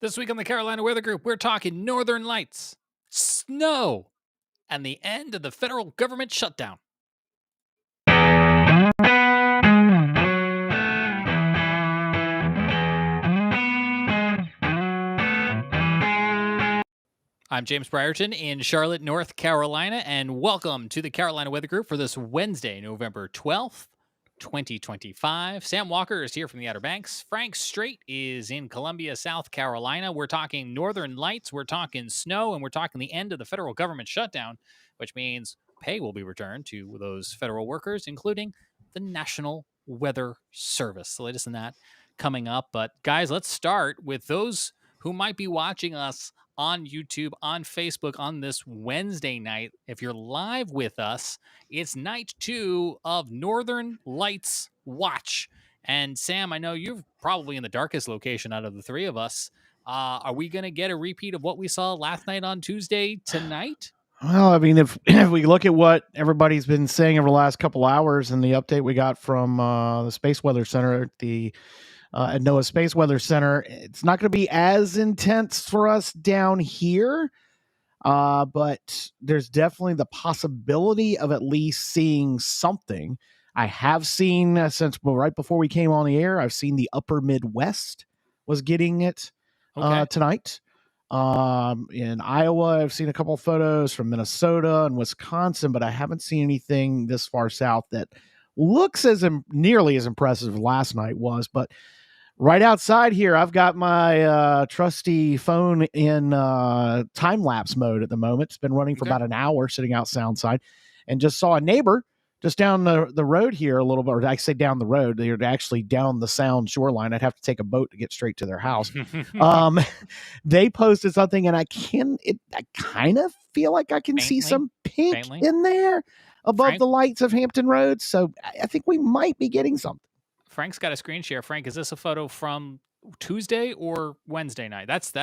This week on the Carolina Weather Group, we're talking northern lights, snow, and the end of the federal government shutdown. I'm James Brierton in Charlotte, North Carolina, and welcome to the Carolina Weather Group for this Wednesday, November 12th, 2025. Sam Walker is here from the Outer Banks. Frank Strait is in Columbia, South Carolina. We're talking northern lights, we're talking snow, and we're talking the end of the federal government shutdown, which means pay will be returned to those federal workers, including the National Weather Service. The latest in that coming up. But guys, let's start with those who might be watching us on YouTube, on Facebook on this Wednesday night. If you're live with us, it's night 2 of Northern Lights Watch. And Sam, I know you're probably in the darkest location out of the three of us. Are we going to get a repeat of what we saw last night on Tuesday tonight? Well, I mean, if we look at what everybody's been saying over the last couple hours and the update we got from the Space Weather Center at NOAA Space Weather Center, it's not going to be as intense for us down here, but there's definitely the possibility of at least seeing something. I have seen, since right before we came on the air, I've seen the upper Midwest was getting it tonight. In Iowa, I've seen a couple of photos from Minnesota and Wisconsin, but I haven't seen anything this far south that looks nearly as impressive as last night was. But right outside here, I've got my trusty phone in time-lapse mode at the moment. It's been running for about an hour, sitting out Soundside, and just saw a neighbor just down the road here a little bit, or I say down the road. They're actually down the Sound shoreline. I'd have to take a boat to get straight to their house. They posted something, and I kind of feel like I can see some pink in there above the lights of Hampton Roads. So I think we might be getting something. Frank's got a screen share. Frank, is this a photo from Tuesday or Wednesday night? That's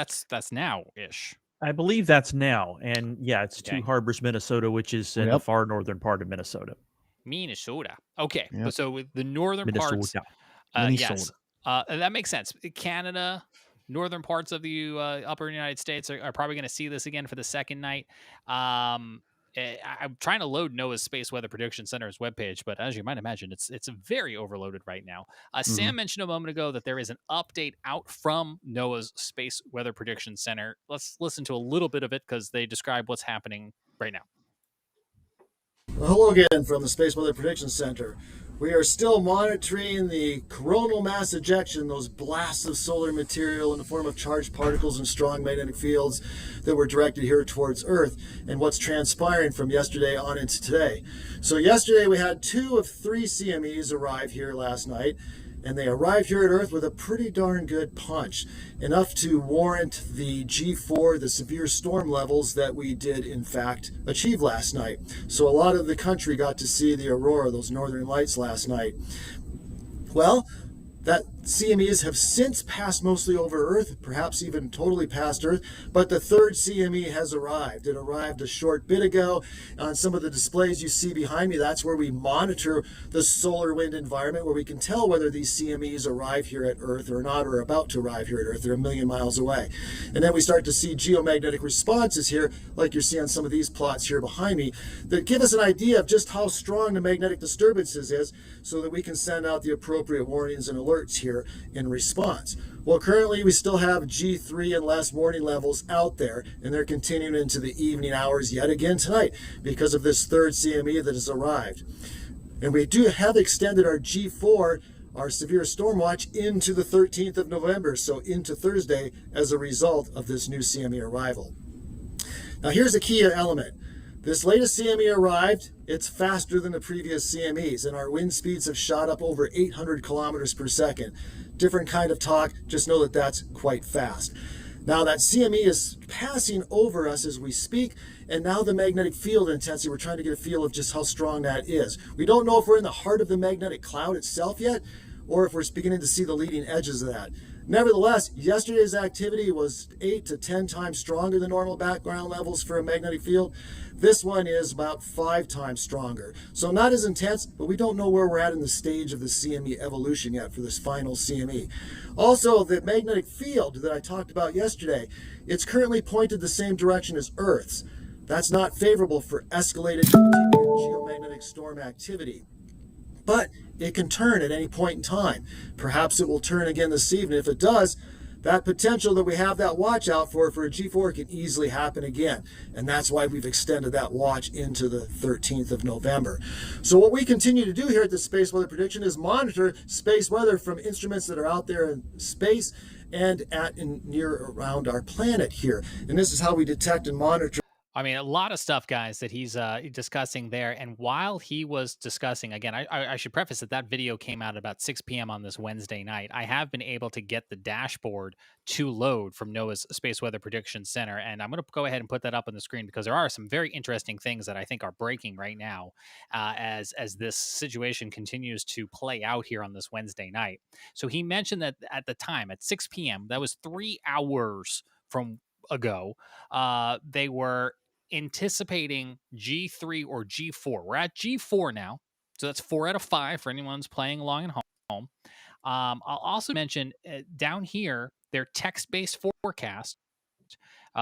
now-ish. I believe that's now. And yeah, it's Two Harbors, Minnesota, which is in the far northern part of Minnesota. Minnesota. Okay. Yep. So with the northern parts, yes, that makes sense. Canada, northern parts of the upper United States are probably going to see this again for the second night. I'm trying to load NOAA's Space Weather Prediction Center's webpage, but as you might imagine, it's very overloaded right now. Sam mentioned a moment ago that there is an update out from NOAA's Space Weather Prediction Center. Let's listen to a little bit of it because they describe what's happening right now. Well, hello again from the Space Weather Prediction Center. We are still monitoring the coronal mass ejection, those blasts of solar material in the form of charged particles and strong magnetic fields that were directed here towards Earth, and what's transpiring from yesterday on into today. So yesterday we had 2 of 3 CMEs arrive here last night, and they arrived here at Earth with a pretty darn good punch, enough to warrant the G4, the severe storm levels that we did in fact achieve last night. So a lot of the country got to see the Aurora, those northern lights last night. Well, that CMEs have since passed mostly over Earth, perhaps even totally past Earth, but the 3rd CME has arrived. It arrived a short bit ago. On some of the displays you see behind me, that's where we monitor the solar wind environment, where we can tell whether these CMEs arrive here at Earth or not, or about to arrive here at Earth. They're a million miles away. And then we start to see geomagnetic responses here, like you see on some of these plots here behind me, that give us an idea of just how strong the magnetic disturbances is, so that we can send out the appropriate warnings and alerts here in response. Well, currently we still have G3 and less warning levels out there, and they're continuing into the evening hours yet again tonight because of this 3rd CME that has arrived. And we do have extended our G4, our severe storm watch, into the 13th of November, so into Thursday, as a result of this new CME arrival. Now here's a key element. This latest CME arrived, it's faster than the previous CMEs, and our wind speeds have shot up over 800 kilometers per second. Different kind of talk, just know that that's quite fast. Now that CME is passing over us as we speak, and now the magnetic field intensity, we're trying to get a feel of just how strong that is. We don't know if we're in the heart of the magnetic cloud itself yet, or if we're beginning to see the leading edges of that. Nevertheless, yesterday's activity was 8 to 10 times stronger than normal background levels for a magnetic field. This one is about 5 times stronger. So not as intense, but we don't know where we're at in the stage of the CME evolution yet for this final CME. Also, the magnetic field that I talked about yesterday, it's currently pointed the same direction as Earth's. That's not favorable for escalated geomagnetic storm activity. But it can turn at any point in time. Perhaps it will turn again this evening. If it does, that potential that we have that watch out for a G4 can easily happen again. And that's why we've extended that watch into the 13th of November. So what we continue to do here at the Space Weather Prediction is monitor space weather from instruments that are out there in space and near around our planet here. And this is how we detect and monitor. I mean, a lot of stuff, guys, that he's discussing there. And while he was discussing, again, I should preface that video came out about 6 p.m. on this Wednesday night. I have been able to get the dashboard to load from NOAA's Space Weather Prediction Center. And I'm going to go ahead and put that up on the screen because there are some very interesting things that I think are breaking right now as this situation continues to play out here on this Wednesday night. So he mentioned that at the time, at 6 p.m., that was 3 hours from ago, they were anticipating G3 or G4. We're at G4 now, so that's 4 out of 5 for anyone who's playing along at home. I'll also mention down here their text-based forecast.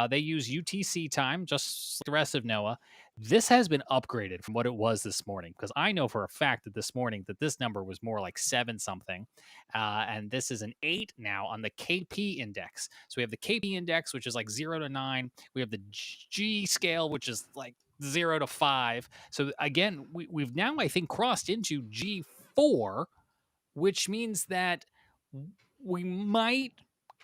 They use UTC time, just like the rest of NOAA. This has been upgraded from what it was this morning, because I know for a fact that this morning that this number was more like 7 something, and this is an 8 now on the KP index. So we have the KP index, which is like 0 to 9. We have the G scale, which is like 0 to 5. So again, we've now, I think, crossed into G4, which means that we might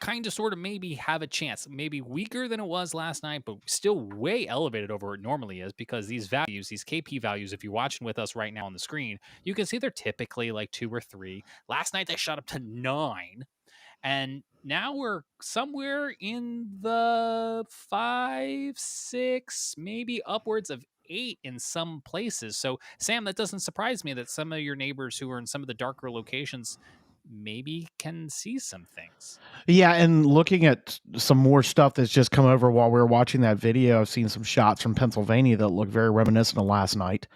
kind of sort of maybe have a chance, maybe weaker than it was last night, but still way elevated over what it normally is, because these values, these KP values, if you're watching with us right now on the screen, you can see they're typically like 2 or 3. Last night they shot up to 9. And now we're somewhere in the 5, 6, maybe upwards of 8 in some places. So, Sam, that doesn't surprise me that some of your neighbors who are in some of the darker locations maybe can see some things. Yeah, and looking at some more stuff that's just come over while we were watching that video, I've seen some shots from Pennsylvania that look very reminiscent of last night.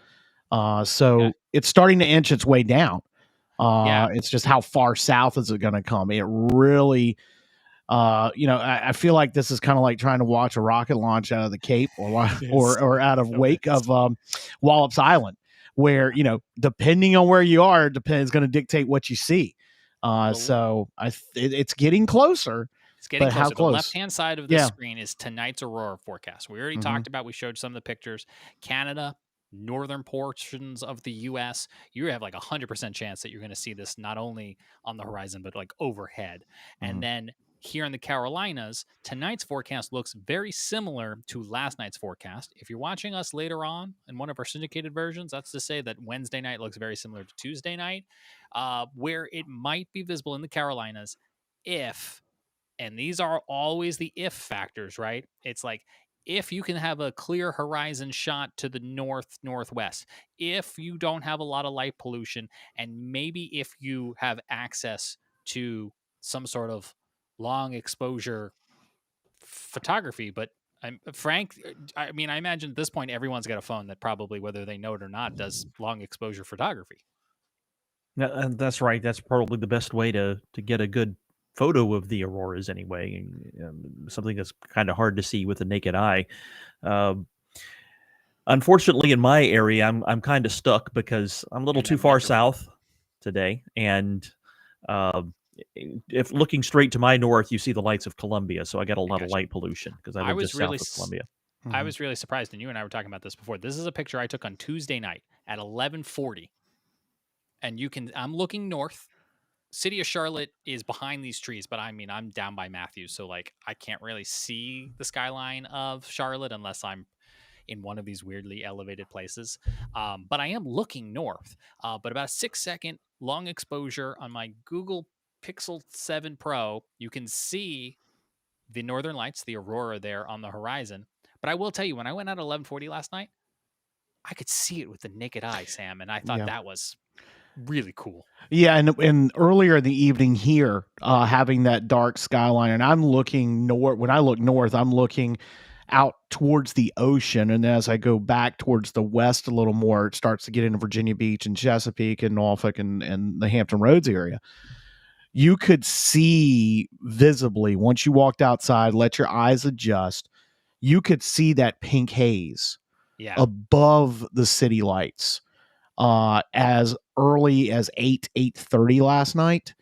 So it's starting to inch its way down. It's just how far south is it going to come? It really, I feel like this is kind of like trying to watch a rocket launch out of the Cape or out of wake of Wallops Island, where, depending on where you are, is going to dictate what you see. So it's getting closer. It's getting closer. How close? The left-hand side of the screen is tonight's Aurora forecast. We already talked about, we showed some of the pictures. Canada, northern portions of the U.S., you have like 100% chance that you're going to see this not only on the horizon, but like overhead. And then here in the Carolinas, tonight's forecast looks very similar to last night's forecast. If you're watching us later on in one of our syndicated versions, that's to say that Wednesday night looks very similar to Tuesday night, where it might be visible in the Carolinas if, and these are always the if factors, right? It's like, if you can have a clear horizon shot to the northwest, if you don't have a lot of light pollution, and maybe if you have access to some sort of long exposure photography. But Frank, I mean, I imagine at this point everyone's got a phone that probably, whether they know it or not, does long exposure photography. That's right. That's probably the best way to get a good photo of the auroras anyway. Something that's kind of hard to see with the naked eye. Unfortunately, in my area, I'm kind of stuck because I'm a little too far south today, and if looking straight to my north, you see the lights of Columbia, so I got a lot of light pollution because I live just south of Columbia. I was really surprised, and you and I were talking about this before. This is a picture I took on Tuesday night at 11:40, and I'm looking north. City of Charlotte is behind these trees, but I mean, I'm down by Matthews, so like I can't really see the skyline of Charlotte unless I'm in one of these weirdly elevated places. But I am looking north. But about a 6-second long exposure on my Google Pixel 7 Pro, you can see the northern lights, the aurora there on the horizon. But I will tell you, when I went out at 11:40 last night, I could see it with the naked eye, Sam, and I thought that was really cool. Yeah, and earlier in the evening here, having that dark skyline, and I'm looking north. When I look north, I'm looking out towards the ocean, and as I go back towards the west a little more, it starts to get into Virginia Beach and Chesapeake and Norfolk and the Hampton Roads area. You could see visibly once you walked outside, let your eyes adjust. You could see that pink haze above the city lights as early as 8:30 last night.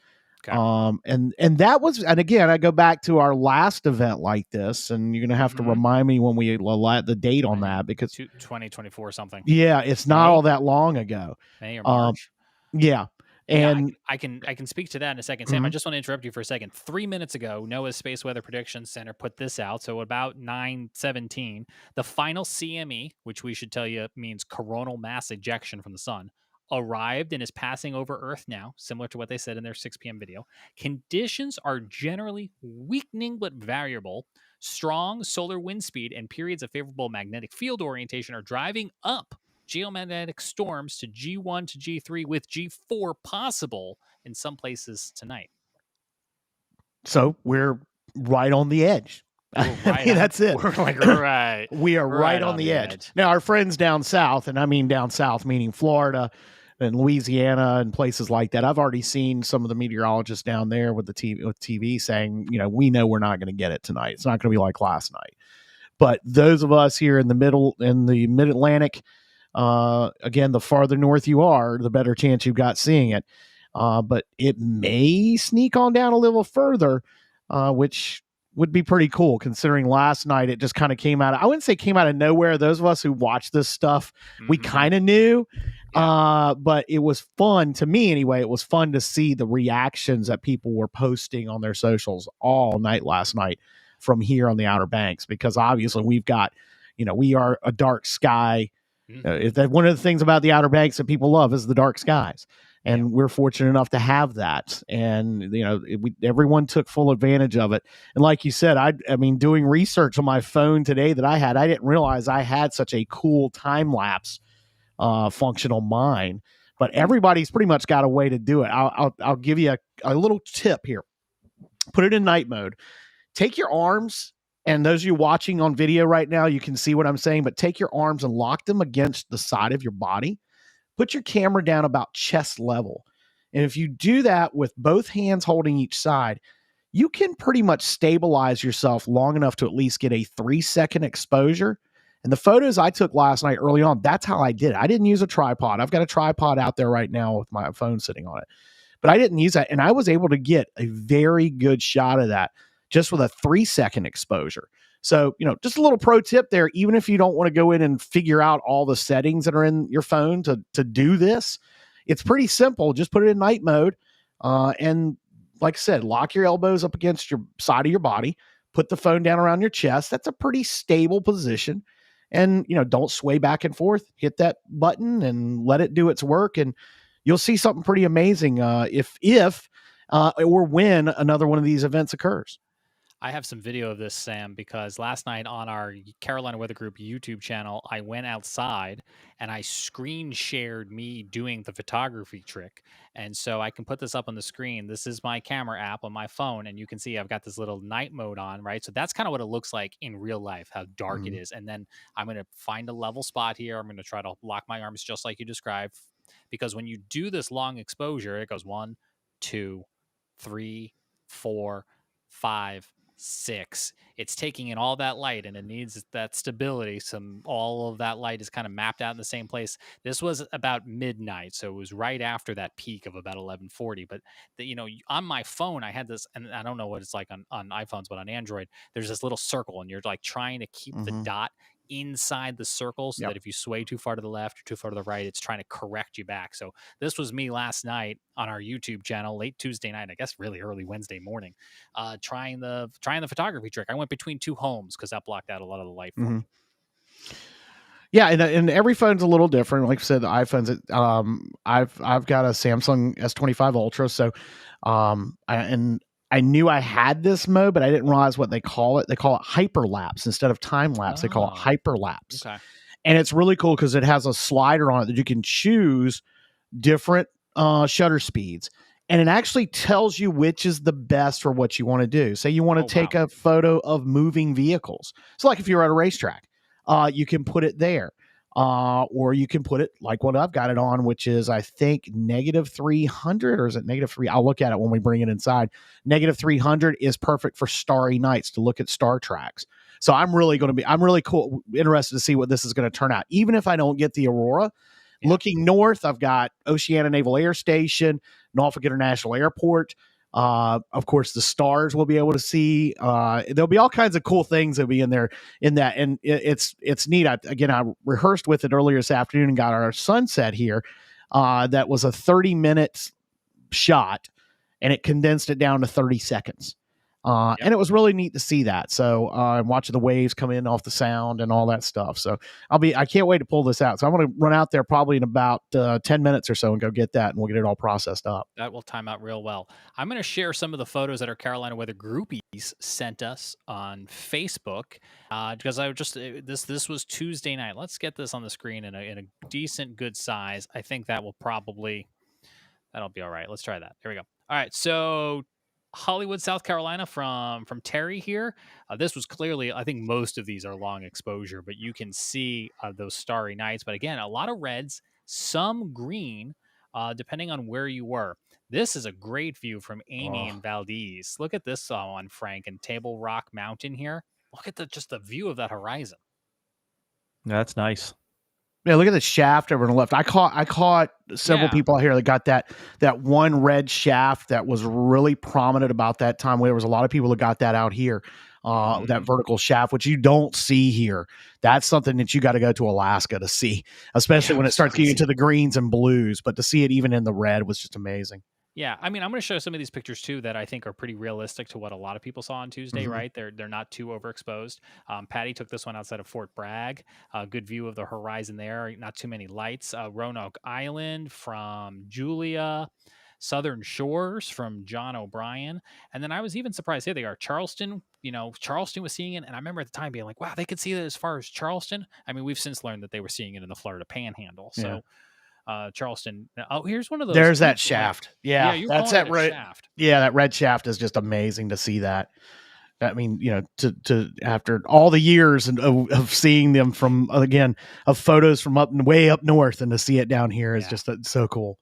Okay. And that was, and again, I go back to our last event like this, and you're gonna have to remind me when we let the date on that, because 2024 something. Yeah, it's not all that long ago. May or March. Yeah. And I can speak to that in a second. Sam, I just want to interrupt you for a second. 3 minutes ago, NOAA's Space Weather Prediction Center put this out. So about 9:17, the final CME, which we should tell you means coronal mass ejection from the sun, arrived and is passing over Earth now, similar to what they said in their 6 p.m. video. Conditions are generally weakening but variable. Strong solar wind speed and periods of favorable magnetic field orientation are driving up geomagnetic storms to G1 to G3 with G4 possible in some places tonight. So we're right on the edge. That's it. We're right. We are right on the edge. Now, our friends down south, and I mean down south, meaning Florida and Louisiana and places like that. I've already seen some of the meteorologists down there with the TV saying, we know we're not going to get it tonight. It's not going to be like last night. But those of us here in the mid-Atlantic, again, the farther north you are, the better chance you've got seeing it. But it may sneak on down a little further, which would be pretty cool, considering last night it just kind of came out. I wouldn't say came out of nowhere. Those of us who watch this stuff, we kind of knew. But it was fun to me anyway. It was fun to see the reactions that people were posting on their socials all night last night from here on the Outer Banks, because obviously we've got, we are a dark sky. One of the things about the Outer Banks that people love is the dark skies. And we're fortunate enough to have that. And, everyone took full advantage of it. And like you said, I mean, doing research on my phone today that I didn't realize I had such a cool time lapse function on mine. But everybody's pretty much got a way to do it. I'll give you a little tip here. Put it in night mode. Take your arms, and those of you watching on video right now, you can see what I'm saying, but take your arms and lock them against the side of your body. Put your camera down about chest level. And if you do that with both hands holding each side, you can pretty much stabilize yourself long enough to at least get a 3-second exposure. And the photos I took last night early on, that's how I did it. I didn't use a tripod. I've got a tripod out there right now with my phone sitting on it. But I didn't use that. And I was able to get a very good shot of that just with a 3-second exposure. So, just a little pro tip there. Even if you don't want to go in and figure out all the settings that are in your phone to do this, it's pretty simple. Just put it in night mode. And like I said, lock your elbows up against your side of your body. Put the phone down around your chest. That's a pretty stable position. And, don't sway back and forth. Hit that button and let it do its work. And you'll see something pretty amazing if or when another one of these events occurs. I have some video of this, Sam, because last night on our Carolina Weather Group YouTube channel, I went outside and I screen shared me doing the photography trick. And so I can put this up on the screen. This is my camera app on my phone, and you can see I've got this little night mode on, right? So that's kind of what it looks like in real life, how dark it is. And then I'm going to find a level spot here. I'm going to try to lock my arms just like you described, because when you do this long exposure, it goes 1, 2, 3, 4, 5, 6. It's taking in all that light, and it needs that stability. All of that light is kind of mapped out in the same place. This was about midnight, so it was right after that peak of about 11:40. But on my phone, I had this, and I don't know what it's like on iPhones, but on Android, there's this little circle, and you're like trying to keep the dot inside the circle so that if you sway too far to the left or too far to the right, it's trying to correct you back. So this was me last night on our YouTube channel, late Tuesday night, I guess really early Wednesday morning, trying the photography trick. I went between 2 homes because that blocked out a lot of the light for me. Yeah, and every phone's a little different. Like I said, the iPhones. I've got a Samsung S25 Ultra, so I knew I had this mode, but I didn't realize what they call it. They call it hyperlapse instead of time lapse. They call it hyperlapse. Okay. And it's really cool because it has a slider on it that you can choose different shutter speeds, and it actually tells you which is the best for what you want to do. Say you want to take a photo of moving vehicles. So like if you're at a racetrack, you can put it there. Or you can put it like what I've got it on, which is I think -300, or is it -3? I'll look at it when we bring it inside. -300 is perfect for starry nights to look at star tracks. So I'm really interested to see what this is going to turn out. Even if I don't get the Aurora, looking north, I've got Oceana Naval Air Station, Norfolk International Airport. Of course, the stars we'll be able to see. There'll be all kinds of cool things that'll be in there in that. And it's neat. I rehearsed with it earlier this afternoon and got our sunset here. That was a 30-minute shot, and it condensed it down to 30 seconds. And it was really neat to see that. So I'm watching the waves come in off the sound and all that stuff. So I can't wait to pull this out. So I'm going to run out there probably in about 10 minutes or so and go get that, and we'll get it all processed up. That will time out real well. I'm going to share some of the photos that our Carolina Weather groupies sent us on Facebook, because this was Tuesday night. Let's get this on the screen in a decent, good size. I think that'll be all right. Let's try that. There we go. All right. So Hollywood, South Carolina from Terry here. This was clearly, I think most of these are long exposure, but you can see those starry nights. But again, a lot of reds, some green, depending on where you were. This is a great view from Amy and Valdez. Look at this one, Frank, and Table Rock Mountain here. Look at just the view of that horizon. That's nice. Yeah, look at the shaft over on the left. I caught several people out here that got that one red shaft that was really prominent about that time. There was a lot of people that got that out here, that vertical shaft, which you don't see here. That's something that you got to go to Alaska to see, especially when it starts getting into the greens and blues. But to see it even in the red was just amazing. Yeah, I mean, I'm going to show some of these pictures too that I think are pretty realistic to what a lot of people saw on Tuesday, right? They're not too overexposed. Patty took this one outside of Fort Bragg. Good view of the horizon there. Not too many lights. Roanoke Island from Julia. Southern Shores from John O'Brien. And then I was even surprised. Here they are. Charleston. Charleston was seeing it. And I remember at the time being like, wow, they could see that as far as Charleston. I mean, we've since learned that they were seeing it in the Florida Panhandle. So Charleston. Oh, here's one of those. There's that shaft. Yeah, that's that red shaft. Yeah, that red shaft is just amazing to see that. I mean, to after all the years of seeing them from, again, of photos from way up north, and to see it down here is just so cool.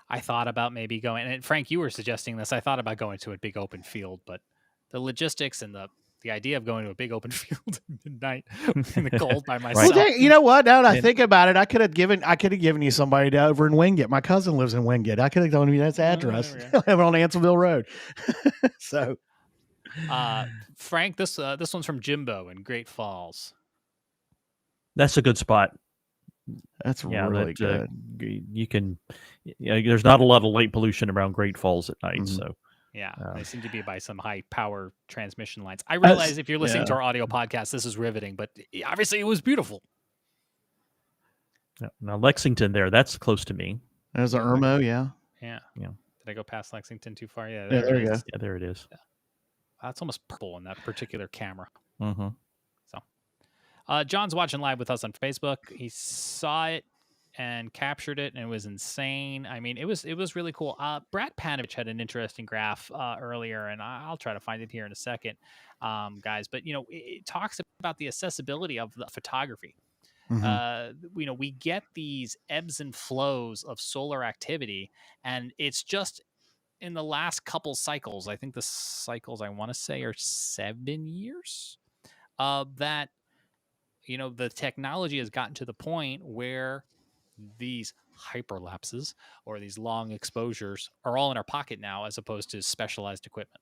I thought about maybe going, and Frank, you were suggesting this. I thought about going to a big open field, but the logistics and the idea of going to a big open field at midnight in the cold by myself. Well, you know what? Now that I think about it, I could have given you somebody over in Wingate. My cousin lives in Wingate. I could have told you that's address. I have it on Ansonville Road. So, Frank, this one's from Jimbo in Great Falls. That's a good spot. That's really good. You can, there's not a lot of light pollution around Great Falls at night, so. Yeah, they seem to be by some high power transmission lines. I realize if you're listening to our audio podcast, this is riveting, but obviously it was beautiful. Yeah. Now Lexington that's close to me. There's an Irmo, Yeah. Did I go past Lexington too far? Yeah, there you go. Yeah, there it is. Yeah. That's almost purple in that particular camera. Mm-hmm. So, John's watching live with us on Facebook. He saw it and captured it, and it was insane. I mean, it was really cool. Brad Panovich had an interesting graph earlier, and I'll try to find it here in a second, guys. But it talks about the accessibility of the photography. We get these ebbs and flows of solar activity, and it's just in the last couple cycles. I think the cycles I want to say are 7 years. That the technology has gotten to the point where these hyperlapses or these long exposures are all in our pocket now, as opposed to specialized equipment.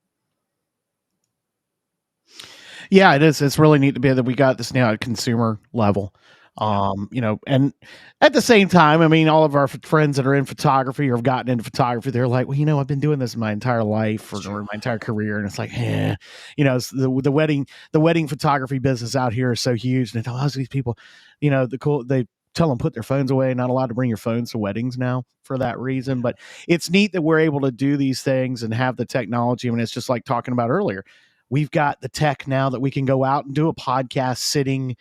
Yeah, it is. It's really neat to be that we got this now at consumer level. And at the same time, I mean, all of our friends that are in photography or have gotten into photography, they're like, well, I've been doing this my entire life or my entire career. And it's like, the wedding photography business out here is so huge. And all these people, they tell them put their phones away, not allowed to bring your phones to weddings now for that reason. But it's neat that we're able to do these things and have the technology. I mean, it's just like talking about earlier. We've got the tech now that we can go out and do a podcast sitting,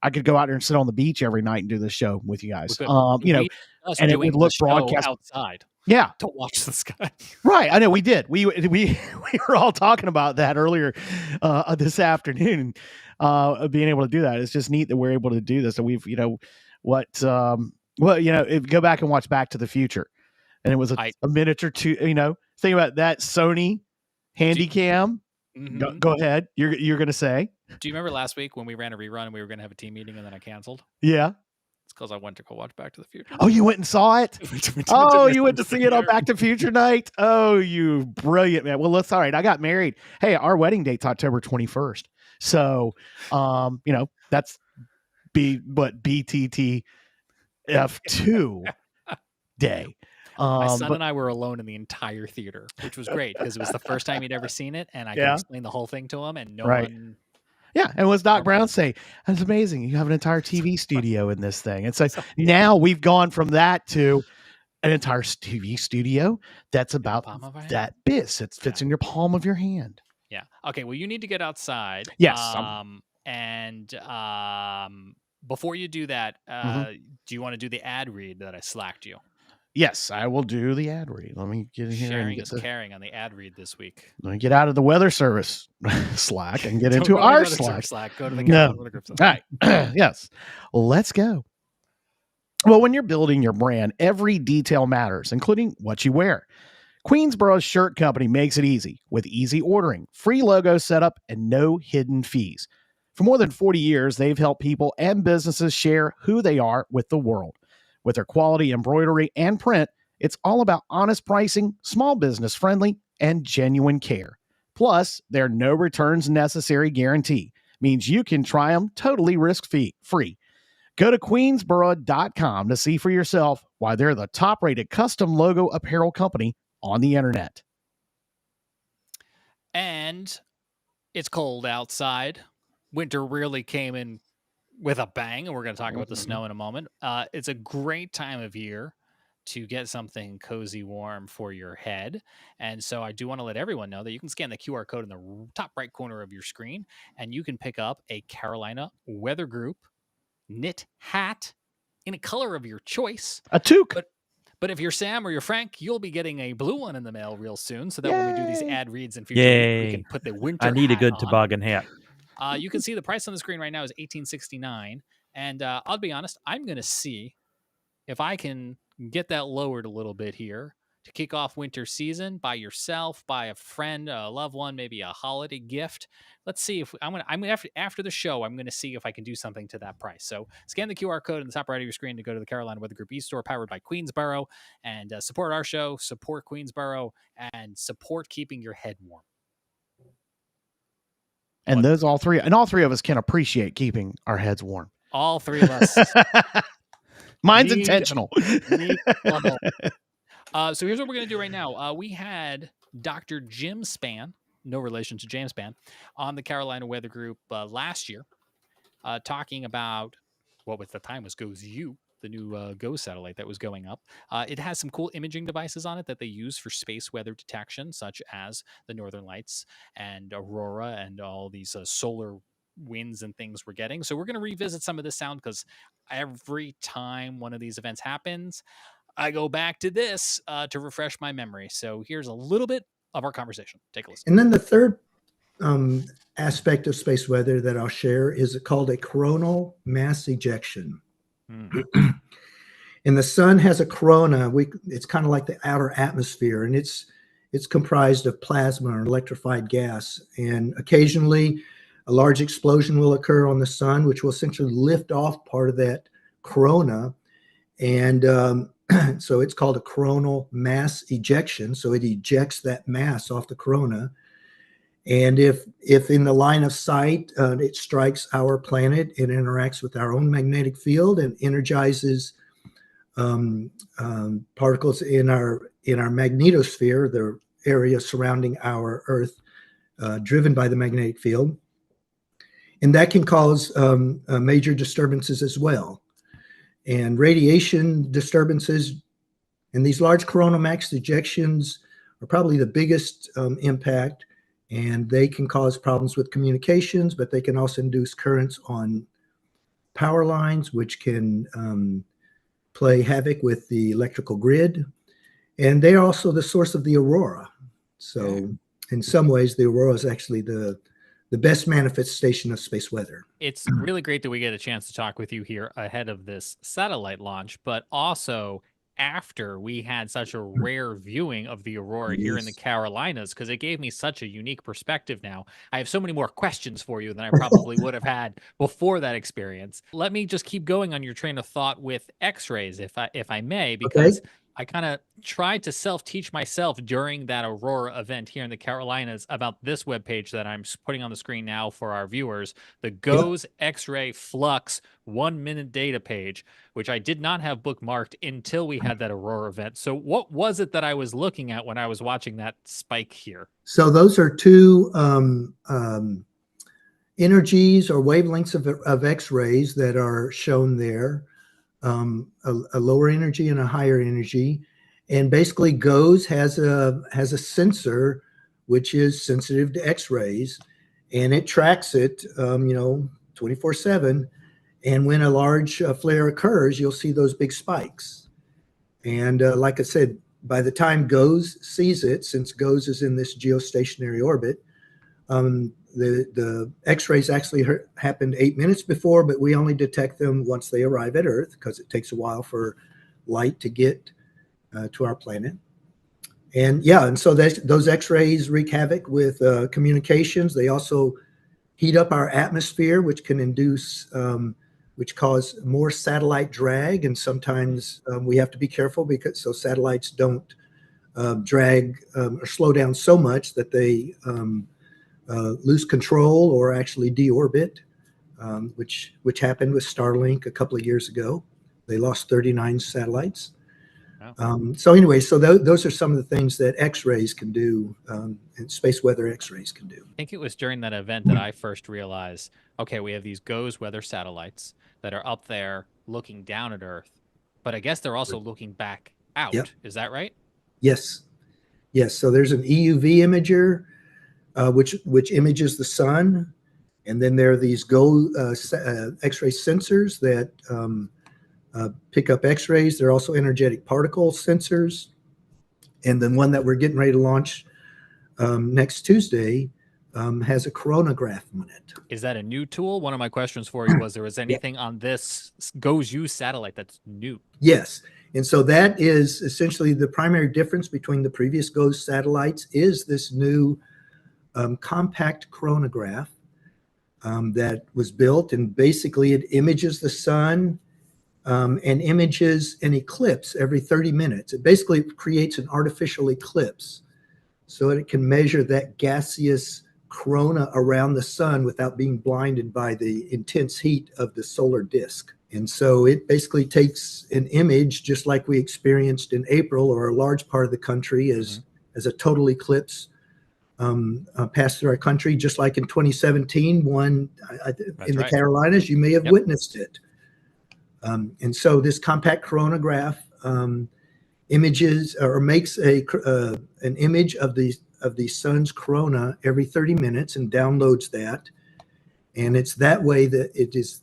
I could go out there and sit on the beach every night and do this show with you guys. We could. Us and it doing would look the show broadcast outside. Yeah. To watch the sky. Right. I know we did. We were all talking about that earlier this afternoon, being able to do that. It's just neat that we're able to do this. And we've, if you go back and watch Back to the Future, and it was a minute or two, think about that Sony Handycam. Mm-hmm. Go ahead. You're going to say. Do you remember last week when we ran a rerun and we were going to have a team meeting and then I canceled? Yeah. It's because I went to go watch Back to the Future. Oh, you went and saw it? You went to see it on Back to the Future night? Oh, you brilliant, man. Well, all right. I got married. Hey, our wedding date's October 21st. So, that's BTT F2 day. My son and I were alone in the entire theater, which was great because it was the first time he'd ever seen it, and I could explain the whole thing to him, and no one. Yeah, and was Doc Brown say, "That's amazing! You have an entire TV studio in this thing." And so now we've gone from that to an entire TV studio that's about that big. It fits in your palm of your hand. Yeah. Okay. Well, you need to get outside. Yes. Before you do that, do you want to do the ad read that I slacked you? Yes, I will do the ad read. Let me get in here. Sharing is caring on the ad read this week. Let me get out of the Weather Service Slack and get into our Slack. Go to the Carolina Weather Group. All right. Yes. Let's go. Well, when you're building your brand, every detail matters, including what you wear. Queensboro's Shirt Company makes it easy with easy ordering, free logo setup, and no hidden fees. For more than 40 years, they've helped people and businesses share who they are with the world. With their quality embroidery and print, it's all about honest pricing, small business friendly, and genuine care. Plus, their no returns necessary guarantee means you can try them totally risk-free. Go to queensboro.com to see for yourself why they're the top-rated custom logo apparel company on the internet. And it's cold outside. Winter really came in with a bang, and we're going to talk about the snow in a moment. It's a great time of year to get something cozy warm for your head. And so I do want to let everyone know that you can scan the QR code in the top right corner of your screen, and you can pick up a Carolina Weather Group knit hat in a color of your choice. A toque. But if you're Sam or you're Frank, you'll be getting a blue one in the mail real soon, so that when we do these ad reads in future, we can put the winter I need a good on. toboggan hat. You can see the price on the screen right now is $18.69, and I'll be honest, I'm going to see if I can get that lowered a little bit here to kick off winter season by yourself, by a friend, a loved one, maybe a holiday gift. Let's see if after the show, I'm going to see if I can do something to that price. So scan the QR code in the top right of your screen to go to the Carolina Weather Group e-store powered by Queensboro, and support our show, support Queensboro, and support keeping your head warm. And all three of us can appreciate keeping our heads warm. All three of us. Mine's intentional. So here's what we're going to do right now. We had Dr. Jim Spann, no relation to James Spann, on the Carolina Weather Group last year, talking about what with the time was GOES-U, the new GO satellite that was going up. It has some cool imaging devices on it that they use for space weather detection, such as the Northern Lights and Aurora and all these solar winds and things we're getting. So we're going to revisit some of this sound because every time one of these events happens, I go back to this to refresh my memory. So here's a little bit of our conversation. Take a listen. And then the third aspect of space weather that I'll share is called a coronal mass ejection. And the sun has a corona. It's kind of like the outer atmosphere, and it's comprised of plasma or electrified gas. And occasionally a large explosion will occur on the sun, which will essentially lift off part of that corona. And so it's called a coronal mass ejection. So it ejects that mass off the corona. And if in the line of sight, it strikes our planet, it interacts with our own magnetic field and energizes particles in our magnetosphere, the area surrounding our Earth, driven by the magnetic field. And that can cause major disturbances as well. And radiation disturbances and these large coronal mass ejections are probably the biggest impact. And they can cause problems with communications, but they can also induce currents on power lines, which can play havoc with the electrical grid. And they are also the source of the aurora. So in some ways, the aurora is actually the best manifestation of space weather. It's really great that we get a chance to talk with you here ahead of this satellite launch, but also after we had such a rare viewing of the aurora here in the Carolinas, because it gave me such a unique perspective now. I have so many more questions for you than I probably would have had before that experience. Let me just keep going on your train of thought with X-rays, if I may, because I kind of tried to self-teach myself during that Aurora event here in the Carolinas about this webpage that I'm putting on the screen now for our viewers, the GOES X-ray Flux 1 minute data page, which I did not have bookmarked until we had that Aurora event. So what was it that I was looking at when I was watching that spike here? So those are two energies or wavelengths of X-rays that are shown there. A lower energy and a higher energy, and basically GOES has a sensor which is sensitive to X-rays, and it tracks it 24/7. And when a large flare occurs, you'll see those big spikes. And like I said, by the time GOES sees it, since GOES is in this geostationary orbit, the X-rays actually happened 8 minutes before, but we only detect them once they arrive at Earth because it takes a while for light to get to our planet. And so those X-rays wreak havoc with communications. They also heat up our atmosphere, which can induce, which cause more satellite drag. And sometimes we have to be careful so satellites don't drag or slow down so much that they lose control or actually deorbit, which happened with Starlink a couple of years ago. They lost 39 satellites. Wow. So those are some of the things that X-rays can do, and space weather X-rays can do. I think it was during that event that I first realized, okay, we have these GOES weather satellites that are up there looking down at Earth, but I guess they're also looking back out. Yep. Is that right? Yes. So there's an EUV imager, which images the sun, and then there are these X-ray sensors that pick up X-rays. They're also energetic particle sensors, and then one that we're getting ready to launch next Tuesday has a coronagraph on it. Is that a new tool? One of my questions for you was, there was anything on this GOES-U satellite that's new? Yes. And so that is essentially the primary difference between the previous GOES satellites is this new compact coronagraph that was built, and basically it images the sun and images an eclipse every 30 minutes. It basically creates an artificial eclipse so it can measure that gaseous corona around the sun without being blinded by the intense heat of the solar disk. And so it basically takes an image just like we experienced in April, or a large part of the country as a total eclipse passed through our country, just like in 2017, the Carolinas, you may have witnessed it. And so this compact coronagraph images or makes an image of the sun's corona every 30 minutes and downloads that. And it's that way that it is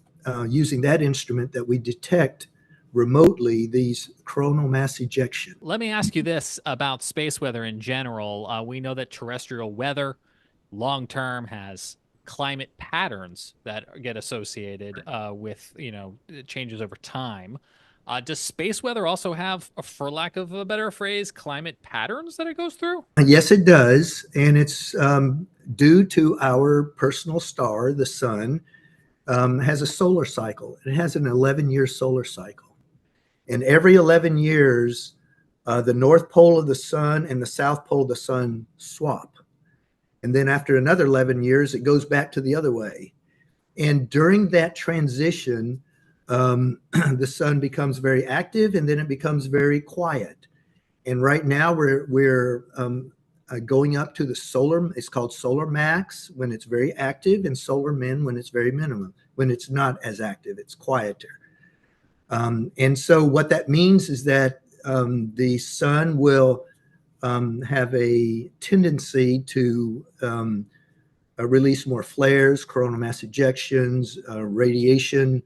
using that instrument that we detect remotely these coronal mass ejection. Let me ask you this about space weather in general. We know that terrestrial weather long-term has climate patterns that get associated with, changes over time. Does space weather also have, for lack of a better phrase, climate patterns that it goes through? Yes, it does. And it's due to our personal star, the sun, has a solar cycle. It has an 11-year solar cycle. And every 11 years, the north pole of the sun and the south pole of the sun swap. And then after another 11 years, it goes back to the other way. And during that transition, the sun becomes very active, and then it becomes very quiet. And right now we're going up to the solar, it's called solar max when it's very active, and solar min when it's very minimum. When it's not as active, it's quieter. And so what that means is that the sun will have a tendency to release more flares, coronal mass ejections, radiation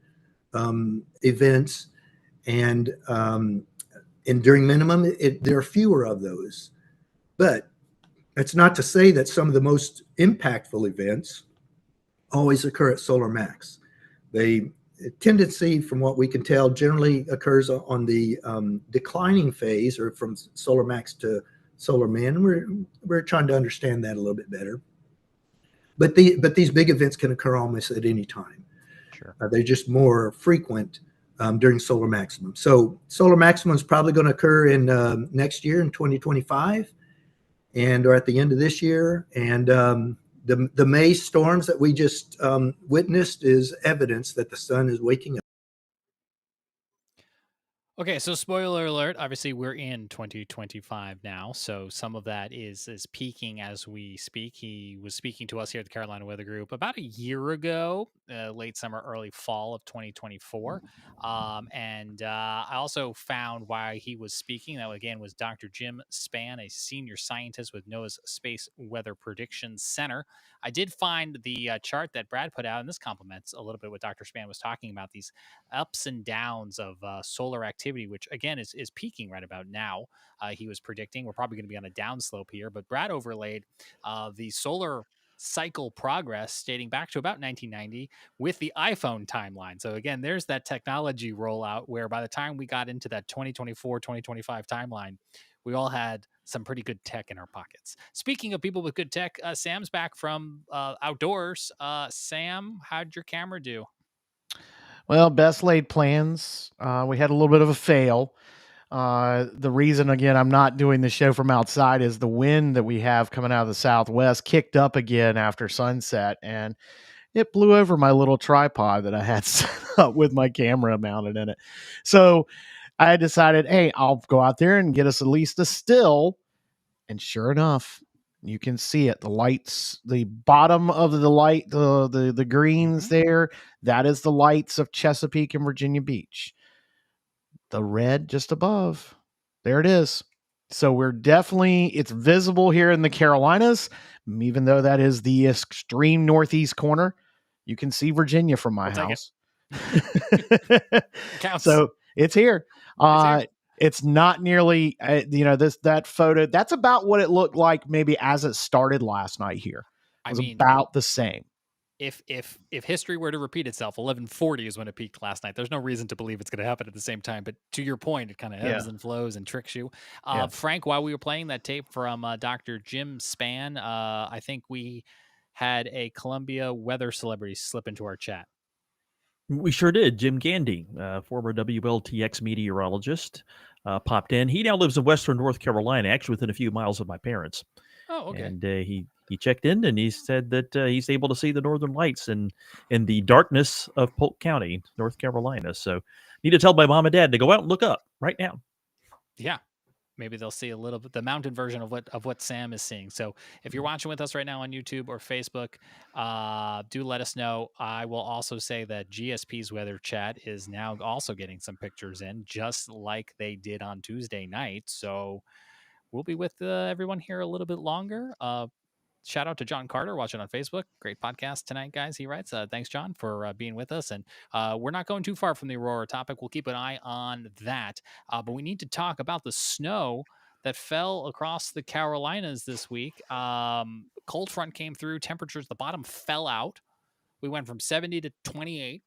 events, and during minimum, there are fewer of those. But that's not to say that some of the most impactful events always occur at solar max. Tendency, from what we can tell, generally occurs on the declining phase, or from solar max to solar min. We're trying to understand that a little bit better. But these big events can occur almost at any time. Sure. They're just more frequent during solar maximum. So solar maximum is probably going to occur in next year in 2025, or at the end of this year. And the May storms that we just witnessed is evidence that the sun is waking up. Okay, so spoiler alert, obviously we're in 2025 now, so some of that is peaking as we speak. He was speaking to us here at the Carolina Weather Group about a year ago, late summer, early fall of 2024. And I also found why he was speaking. That, again, was Dr. Jim Spann, a senior scientist with NOAA's Space Weather Prediction Center. I did find the chart that Brad put out, and this complements a little bit what Dr. Spann was talking about, these ups and downs of solar activity, which again is peaking right about now. He was predicting we're probably going to be on a downslope here, but Brad overlaid the solar cycle progress dating back to about 1990 with the iPhone timeline. So again, there's that technology rollout where by the time we got into that 2024, 2025 timeline, we all had some pretty good tech in our pockets. Speaking of people with good tech, Sam's back from outdoors. Sam, how'd your camera do? Well, best laid plans. We had a little bit of a fail. The reason, again, I'm not doing the show from outside is the wind that we have coming out of the southwest kicked up again after sunset, and it blew over my little tripod that I had set up with my camera mounted in it. So I decided, hey, I'll go out there and get us at least a still. And sure enough, you can see it. The lights, the bottom of the light, the greens there, that is the lights of Chesapeake and Virginia Beach. The red just above, there it is. So it's visible here in the Carolinas, even though that is the extreme northeast corner. You can see Virginia from my house. Counts. So it's here. It's not nearly, that photo. That's about what it looked like maybe as it started last night here. It was about the same. If history were to repeat itself, 11:40 is when it peaked last night. There's no reason to believe it's going to happen at the same time. But to your point, it kind of ebbs and flows and tricks you. Frank, while we were playing that tape from Dr. Jim Spann, I think we had a Columbia weather celebrity slip into our chat. We sure did. Jim Gandy, former WLTX meteorologist, popped in. He now lives in western North Carolina, actually within a few miles of my parents. Oh, okay. And he checked in, and he said that he's able to see the northern lights in the darkness of Polk County, North Carolina. So need to tell my mom and dad to go out and look up right now. Yeah. Maybe they'll see a little bit the mountain version of what Sam is seeing. So if you're watching with us right now on YouTube or Facebook, do let us know. I will also say that GSP's weather chat is now also getting some pictures in, just like they did on Tuesday night. So we'll be with everyone here a little bit longer. Shout out to John Carter watching on Facebook. Great podcast tonight, guys. He writes, thanks, John, for being with us. And we're not going too far from the Aurora topic. We'll keep an eye on that. But we need to talk about the snow that fell across the Carolinas this week. Cold front came through. Temperatures, the bottom fell out. We went from 70 to 28.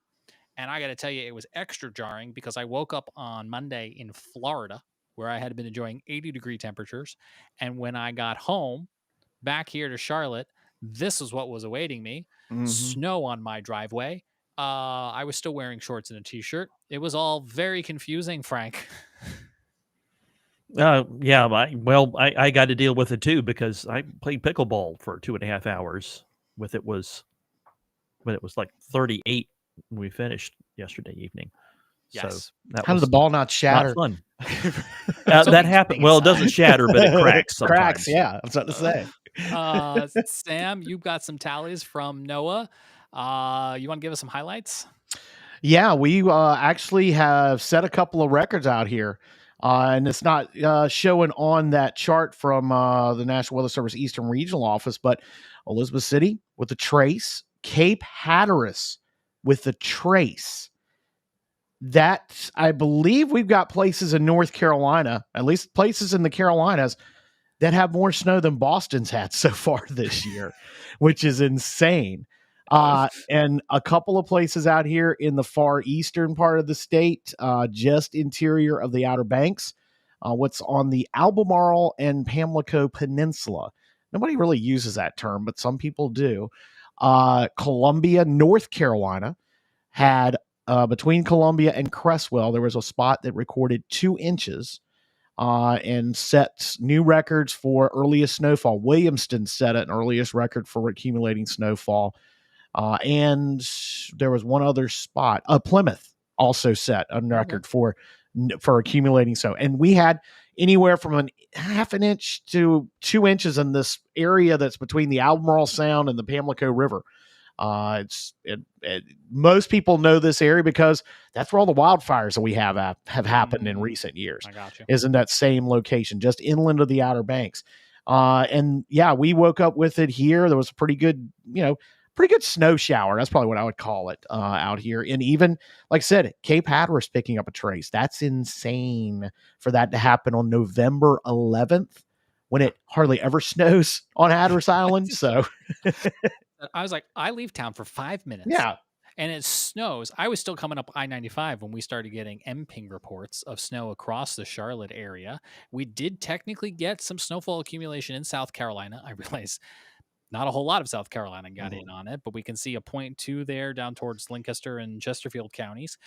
And I got to tell you, it was extra jarring because I woke up on Monday in Florida, where I had been enjoying 80-degree temperatures. And when I got home, back here to Charlotte, this is what was awaiting me. Snow on my driveway. I was still wearing shorts and a t-shirt. It was all very confusing, Frank. I got to deal with it too, because I played pickleball for 2.5 hours when it was like 38 when we finished yesterday evening. Yes. So how did the ball not shatter? Not fun. That happened. Well, it doesn't shatter, but it cracks sometimes. Cracks, yeah. I was about to say. Sam, you've got some tallies from NOAA. You want to give us some highlights? Yeah, we actually have set a couple of records out here. And it's not showing on that chart from the National Weather Service Eastern Regional Office, but Elizabeth City with the trace, Cape Hatteras with the trace, that I believe we've got places in North Carolina, at least places in the Carolinas, that have more snow than Boston's had so far this year, which is insane. And a couple of places out here in the far eastern part of the state, just interior of the Outer Banks, what's on the Albemarle and Pamlico Peninsula. Nobody really uses that term, but some people do. Columbia, North Carolina had between Columbia and Cresswell, there was a spot that recorded 2 inches and set new records for earliest snowfall. Williamston set an earliest record for accumulating snowfall. And there was one other spot. Plymouth also set a record for accumulating snow. And we had anywhere from a half an inch to 2 inches in this area that's between the Albemarle Sound and the Pamlico River. Most people know this area because that's where all the wildfires that we have happened in recent years. I got you. Is in that same location, just inland of the Outer Banks. And yeah, we woke up with it here. There was a pretty good snow shower. That's probably what I would call it out here. And even, like I said, Cape Hatteras picking up a trace. That's insane for that to happen on November 11th when it hardly ever snows on Hatteras Island. So I was like, I leave town for 5 minutes. yeah. And it snows. I was still coming up I-95 when we started getting MPing reports of snow across the Charlotte area. We did technically get some snowfall accumulation in South Carolina. I realize not a whole lot of South Carolina got in on it, but we can see a 0.2 there down towards Lancaster and Chesterfield counties.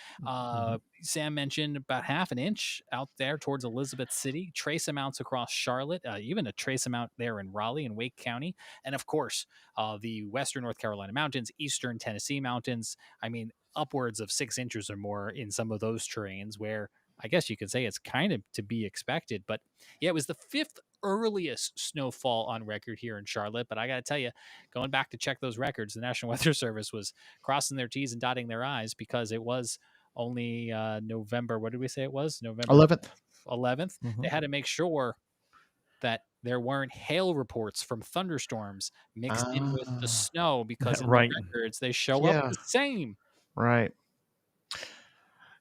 Sam mentioned about half an inch out there towards Elizabeth City, trace amounts across Charlotte, even a trace amount there in Raleigh and Wake County. And of course, the western North Carolina mountains, eastern Tennessee mountains. I mean, upwards of 6 inches or more in some of those terrains where I guess you could say it's kind of to be expected. But yeah, it was the 5th earliest snowfall on record here in Charlotte. But I got to tell you, going back to check those records, the National Weather Service was crossing their T's and dotting their I's because it was only November. What did we say it was? November 11th. They had to make sure that there weren't hail reports from thunderstorms mixed in with the snow because in the records they show up the same. Right.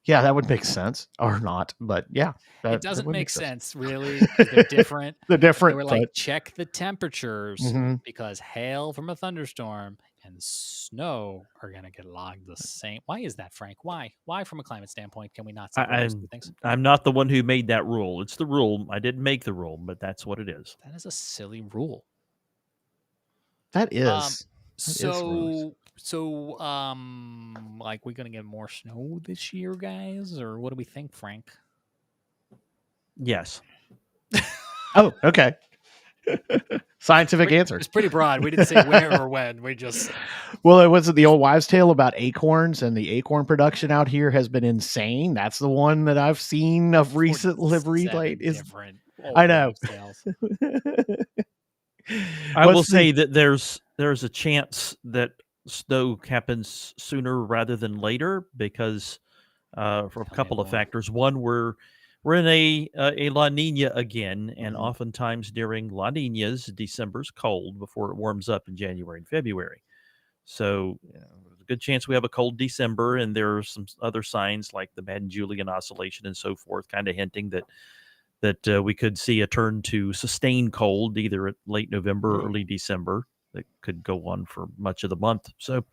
Yeah, that would make sense, or not, but yeah. It doesn't make sense, really. They're different. They're different. They were like, check the temperatures because hail from a thunderstorm and snow are going to get logged the same. Why is that, Frank? Why? Why, from a climate standpoint, can we not separate those two things? I'm not the one who made that rule. It's the rule. I didn't make the rule, but that's what it is. That is a silly rule. That is. Like, we're gonna get more snow this year, guys, or what do we think, Frank? Yes. Oh, okay. Scientific answer. It's pretty broad. We didn't say where or when. We just. Well, it wasn't the old wives' tale about acorns, and the acorn production out here has been insane. That's the one that I've seen of recent livery. I know. I will say that there's a chance that snow happens sooner rather than later because for a couple of factors. One, we're in a La Nina again, and oftentimes during La Ninas, December's cold before it warms up in January and February. So there's a good chance we have a cold December, and there are some other signs like the Madden-Julian oscillation and so forth, kind of hinting that we could see a turn to sustained cold either at late November or early December. That could go on for much of the month. So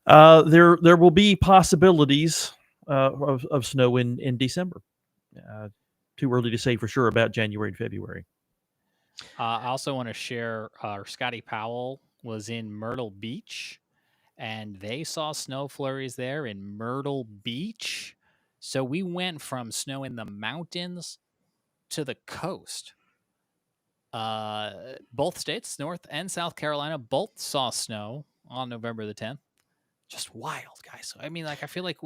there will be possibilities of snow in December. Too early to say for sure about January and February. I also want to share Scotty Powell was in Myrtle Beach, and they saw snow flurries there in Myrtle Beach. So we went from snow in the mountains to the coast. Both states, North and South Carolina, both saw snow on November the 10th. Just wild, guys. I mean, like I feel like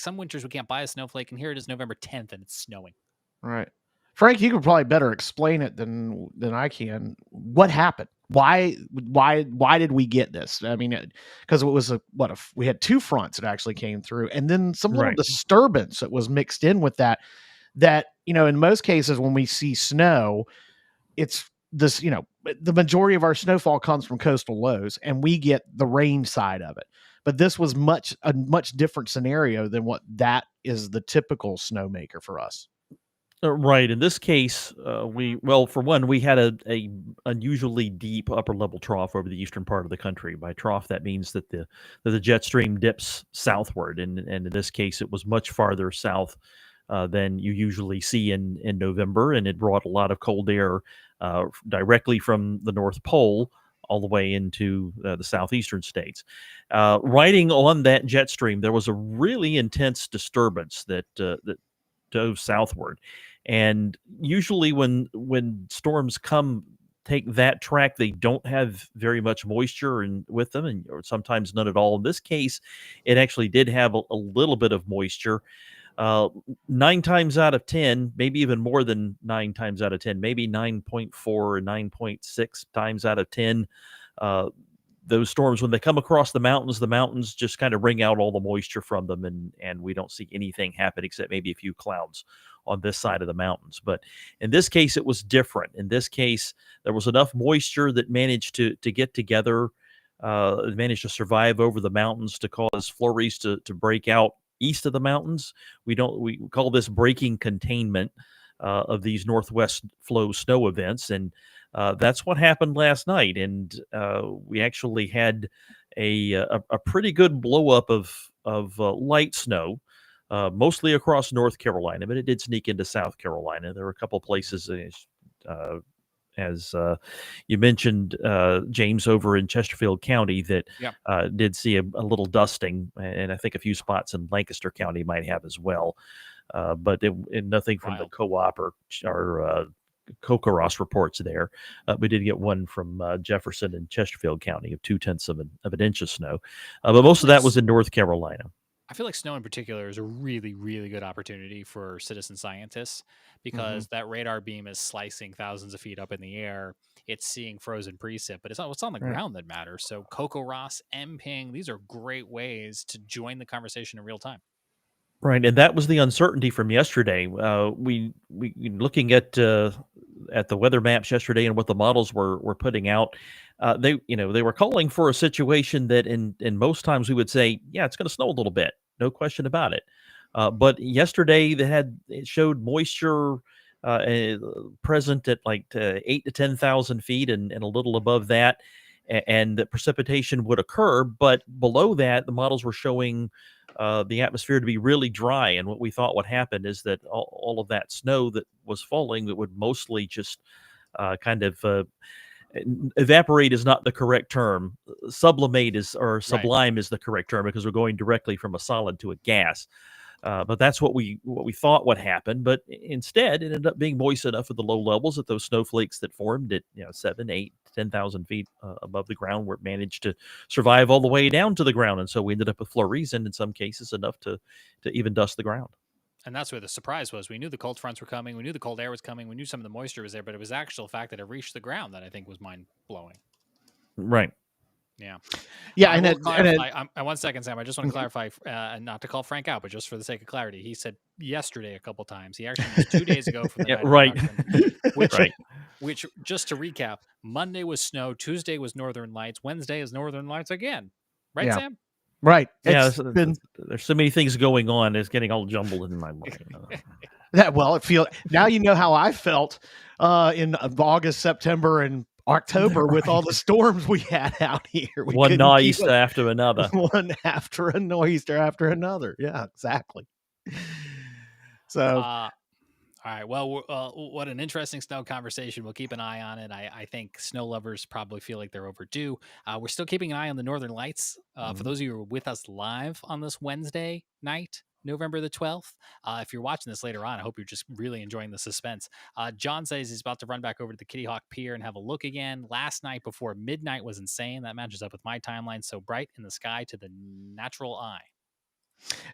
some winters we can't buy a snowflake, and here it is November 10th, and it's snowing. Right, Frank, you could probably better explain it than I can. What happened? Why did we get this? I mean, because it was we had 2 fronts that actually came through, and then some little disturbance that was mixed in with that. That in most cases when we see snow, it's this, the majority of our snowfall comes from coastal lows, and we get the rain side of it. But this was a much different scenario than what that is the typical snowmaker for us. Right. In this case, for one, we had a unusually deep upper level trough over the eastern part of the country. By trough, that means that the jet stream dips southward, and in this case, it was much farther south than you usually see in November, and it brought a lot of cold air directly from the North Pole all the way into the southeastern states. Riding on that jet stream, there was a really intense disturbance that dove southward. And usually when storms take that track, they don't have very much moisture with them, or sometimes none at all. In this case, it actually did have a little bit of moisture. 9 times out of 10, maybe even more than 9 times out of 10, maybe 9.4 or 9.6 times out of 10, those storms, when they come across the mountains just kind of wring out all the moisture from them, and we don't see anything happen except maybe a few clouds on this side of the mountains. But in this case, it was different. In this case, there was enough moisture that managed to get together, managed to survive over the mountains to cause flurries to break out east of the mountains. We call this breaking containment of these northwest flow snow events, and that's what happened last night. And we actually had a pretty good blow up of light snow, mostly across North Carolina, but it did sneak into South Carolina. There were a couple places, as you mentioned, James, over in Chesterfield County that did see a little dusting, and I think a few spots in Lancaster County might have as well. But nothing from the co-op or CoCoRaHS reports there. We did get one from Jefferson and Chesterfield County of 0.2 of an inch of snow. But most of that was in North Carolina. I feel like snow in particular is a really, really good opportunity for citizen scientists because that radar beam is slicing thousands of feet up in the air. It's seeing frozen precip, but it's not what's on the ground that matters. So CoCoRaHS, MPing, these are great ways to join the conversation in real time. Right, and that was the uncertainty from yesterday. We looking at the weather maps yesterday and what the models were putting out. They were calling for a situation that in most times we would say, yeah, it's going to snow a little bit, no question about it. But yesterday it showed moisture present at like 8 to 10,000 feet and a little above that, and that precipitation would occur. But below that, the models were showing the atmosphere to be really dry. And what we thought would happen is that all of that snow that was falling, that would mostly just evaporate is not the correct term. Sublimate sublime is the correct term, because we're going directly from a solid to a gas. But that's what we thought would happen. But instead, it ended up being moist enough at the low levels that those snowflakes that formed at 7, 8, 10,000 feet above the ground were managed to survive all the way down to the ground. And so we ended up with flurries, and in some cases enough to even dust the ground. And that's where the surprise was. We knew the cold fronts were coming. We knew the cold air was coming. We knew some of the moisture was there, but it was the actual fact that it reached the ground that I think was mind-blowing. Right. Yeah. Yeah. And 1 second, Sam. I just want to clarify, not to call Frank out, but just for the sake of clarity, he said yesterday a couple times. He actually was 2 days ago from the night of production, which, just to recap, Monday was snow, Tuesday was northern lights, Wednesday is northern lights again. Right, Sam? Right. Yeah. There's so many things going on. It's getting all jumbled in my brain. Now you know how I felt in August, September, and October with all the storms we had out here. One nor'easter after another. One after a nor'easter after another. Yeah, exactly. So, all right. Well, what an interesting snow conversation. We'll keep an eye on it. I think snow lovers probably feel like they're overdue. We're still keeping an eye on the northern lights. For those of you who are with us live on this Wednesday night, November the 12th. If you're watching this later on, I hope you're just really enjoying the suspense. John says he's about to run back over to the Kitty Hawk Pier and have a look again. Last night before midnight was insane. That matches up with my timeline. So bright in the sky to the natural eye.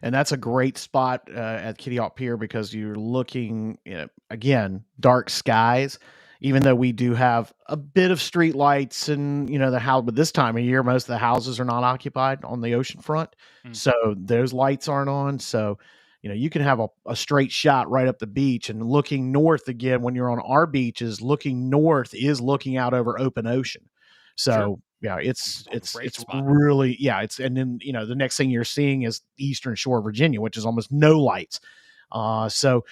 And that's a great spot at Kitty Hawk Pier, because you're looking, again, dark skies. Even though we do have a bit of street lights and, but this time of year, most of the houses are not occupied on the ocean front. So those lights aren't on. So, you can have a straight shot right up the beach, and looking north again when you're on our beaches, looking north is looking out over open ocean. So Sure. yeah, it's Great spot. really, and then the next thing you're seeing is the eastern shore of Virginia, which is almost no lights. So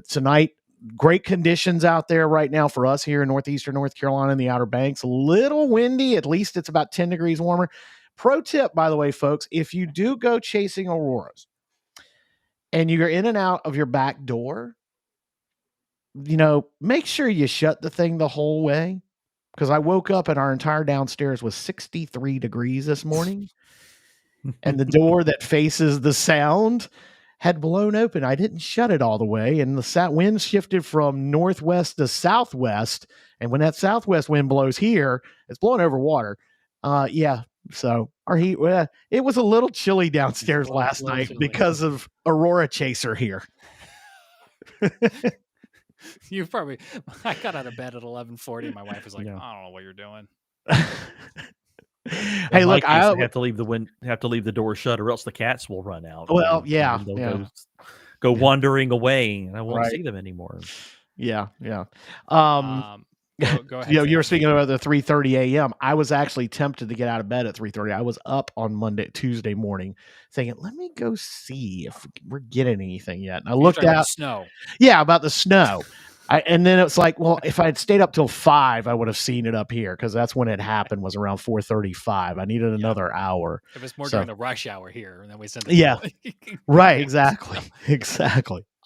tonight, great conditions out there right now for us here in northeastern North Carolina and the Outer Banks. A little windy, at least it's about 10 degrees warmer. Pro tip, by the way, folks, if you do go chasing auroras and you're in and out of your back door, make sure you shut the thing the whole way. Because I woke up and our entire downstairs was 63 degrees this morning. And the door that faces the sound had blown open. I didn't shut it all the way. And the wind shifted from northwest to southwest. And when that southwest wind blows here, it's blowing over water. So our heat, it was a little chilly downstairs last night because of Aurora Chaser here. I got out of bed at 11:40. My wife was like, I don't know what you're doing. Hey, look, I have to leave the door shut, or else the cats will run out. Well, go wandering away, and I won't see them anymore. Yeah. Go ahead. You were speaking about the 3:30 a.m. I was actually tempted to get out of bed at 3:30. I was up on Tuesday morning, thinking, "Let me go see if we're getting anything yet." And I looked out. Snow. Yeah, about the snow. And then it's like, well, if I had stayed up till 5, I would have seen it up here because that's when it happened. Was around 4:35. I needed another hour. It was more during the rush hour here, and then we sent. Right. Exactly.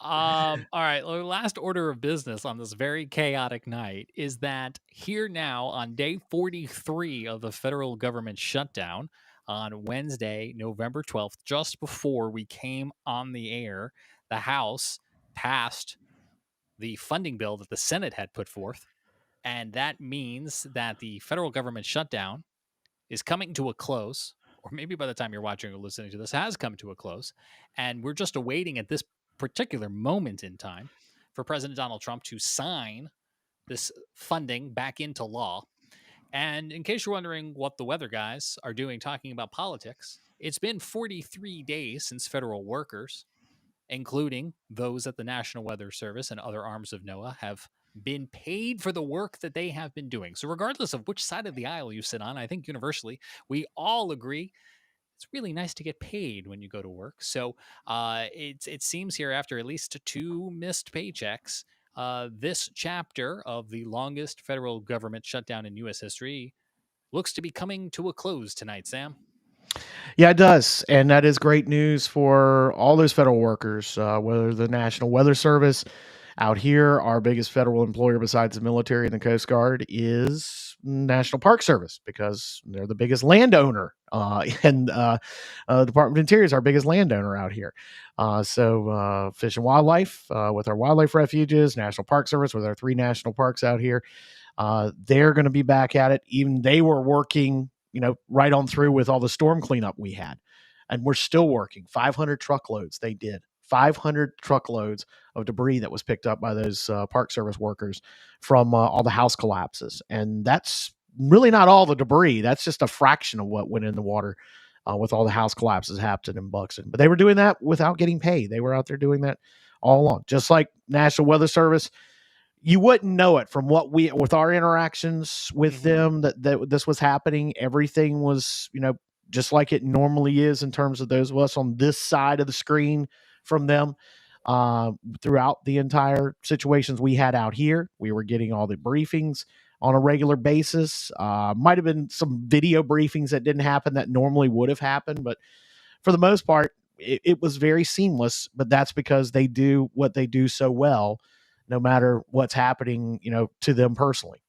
All right. Last order of business on this very chaotic night is that here now on day 43 of the federal government shutdown on Wednesday, November 12th, just before we came on the air, the House passed the funding bill that the Senate had put forth. And that means that the federal government shutdown is coming to a close, or maybe by the time you're watching or listening to this has come to a close. And we're just awaiting at this particular moment in time for President Donald Trump to sign this funding back into law. And in case you're wondering what the weather guys are doing talking about politics, it's been 43 days since federal workers, including those at the National Weather Service and other arms of NOAA, have been paid for the work that they have been doing. So regardless of which side of the aisle you sit on, I think universally we all agree it's really nice to get paid when you go to work. So it seems here, after at least 2 missed paychecks, this chapter of the longest federal government shutdown in U.S. history looks to be coming to a close tonight, Sam. Yeah, it does. And that is great news for all those federal workers, whether the National Weather Service. Out here, our biggest federal employer besides the military and the Coast Guard is National Park Service, because they're the biggest landowner, and Department of Interior is our biggest landowner out here. So Fish and Wildlife with our wildlife refuges, National Park Service with our 3 national parks out here, they're going to be back at it. Even they were working, right on through with all the storm cleanup we had, and we're still working. 500 truckloads they did. 500 truckloads of debris that was picked up by those Park Service workers from all the house collapses. And that's really not all the debris. That's just a fraction of what went in the water with all the house collapses happening in Buxton. But they were doing that without getting paid. They were out there doing that all along. Just like National Weather Service, you wouldn't know it from with our interactions with them that this was happening. Everything was, just like it normally is in terms of those of us on this side of the screen from them. Throughout the entire situations we had out here, we were getting all the briefings on a regular basis. Might have been some video briefings that didn't happen that normally would have happened, but for the most part, it was very seamless. But that's because they do what they do so well, no matter what's happening, to them personally.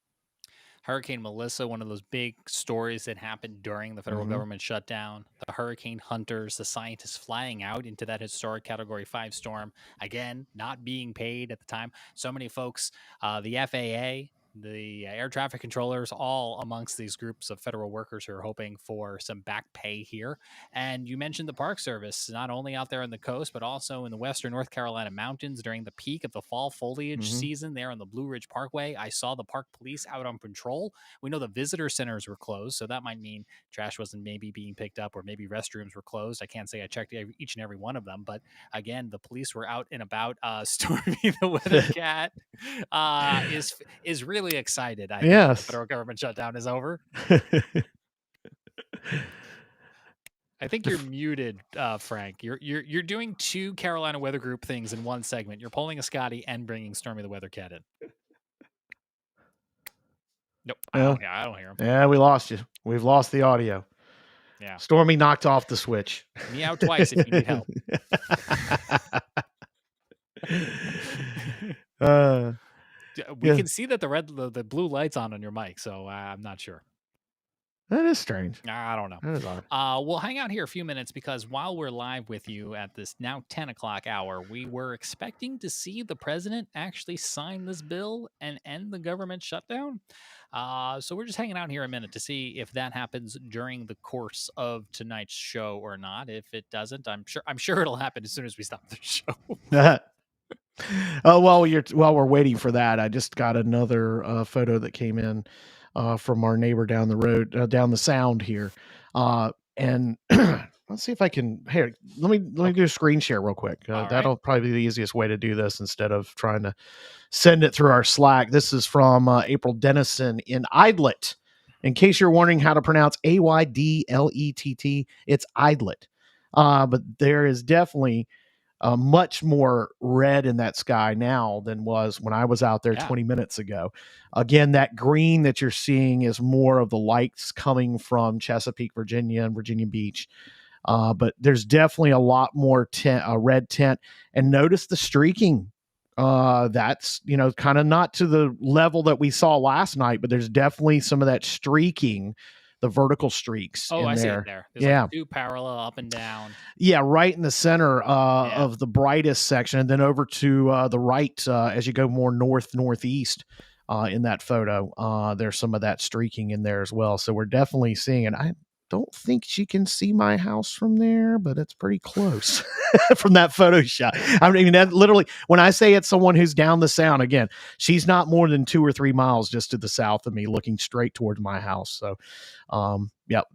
Hurricane Melissa, one of those big stories that happened during the federal government shutdown. The hurricane hunters, the scientists flying out into that historic Category 5 storm, again, not being paid at the time. So many folks, the FAA the air traffic controllers, all amongst these groups of federal workers who are hoping for some back pay here. And you mentioned the Park Service, not only out there on the coast, but also in the western North Carolina mountains during the peak of the fall foliage season there on the Blue Ridge Parkway. I saw the park police out on patrol. We know the visitor centers were closed, so that might mean trash wasn't maybe being picked up, or maybe restrooms were closed. I can't say I checked each and every one of them, but again, the police were out and about. Stormy the Weather Cat is really excited. I think the federal government shutdown is over. I think you're muted, Frank. You're doing two Carolina Weather Group things in one segment. You're pulling a Scotty and bringing Stormy the Weather Cat in. Nope, I don't hear him. Yeah, we lost you. We've lost the audio. Yeah, Stormy knocked off the switch. Meow twice if you need help. We can see that the blue light's on your mic, so I'm not sure. That is strange. I don't know. That is odd. We'll hang out here a few minutes because while we're live with you at this now 10 o'clock hour, we were expecting to see the president actually sign this bill and end the government shutdown. So we're just hanging out here a minute to see if that happens during the course of tonight's show or not. If it doesn't, I'm sure it'll happen as soon as we stop the show. While we're waiting for that, I just got another photo that came in from our neighbor down the road, down the sound here, and let's see if I can. Here, let me do a screen share real quick. That'll probably be the easiest way to do this instead of trying to send it through our Slack. This is from April Dennison in Idlet. In case you're wondering how to pronounce Aydlett, it's Idlet. But there is definitely much more red in that sky now than was when I was out there 20 minutes ago. Again, that green that you're seeing is more of the lights coming from Chesapeake, Virginia and Virginia Beach. But there's definitely a lot more red tint. And notice the streaking. That's, kind of not to the level that we saw last night, but there's definitely some of that streaking, the vertical streaks. Oh, I see it there. There's like two parallel up and down. Yeah, right in the center of the brightest section, and then over to the right as you go more northeast in that photo. There's some of that streaking in there as well. So we're definitely seeing it. I don't think she can see my house from there, but it's pretty close from that photo shot. I mean, that literally, when I say it's someone who's down the sound, again, she's not more than 2 or 3 miles just to the south of me, looking straight towards my house. So,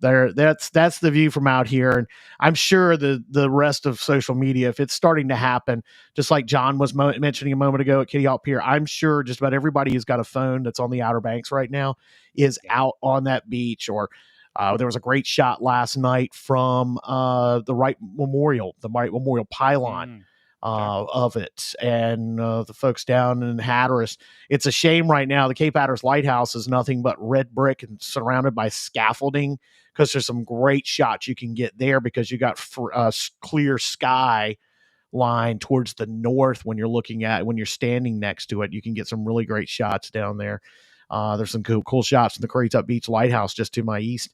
that's the view from out here. And I'm sure the rest of social media, if it's starting to happen, just like John was mentioning a moment ago at Kitty Hawk Pier, I'm sure just about everybody who's got a phone that's on the Outer Banks right now is out on that beach. Or there was a great shot last night from the Wright Memorial pylon of it. And the folks down in Hatteras, it's a shame right now. The Cape Hatteras Lighthouse is nothing but red brick and surrounded by scaffolding, because there's some great shots you can get there because you got clear sky line towards the north when you're standing next to it. You can get some really great shots down there. There's some cool shots in the Currituck Beach Lighthouse just to my east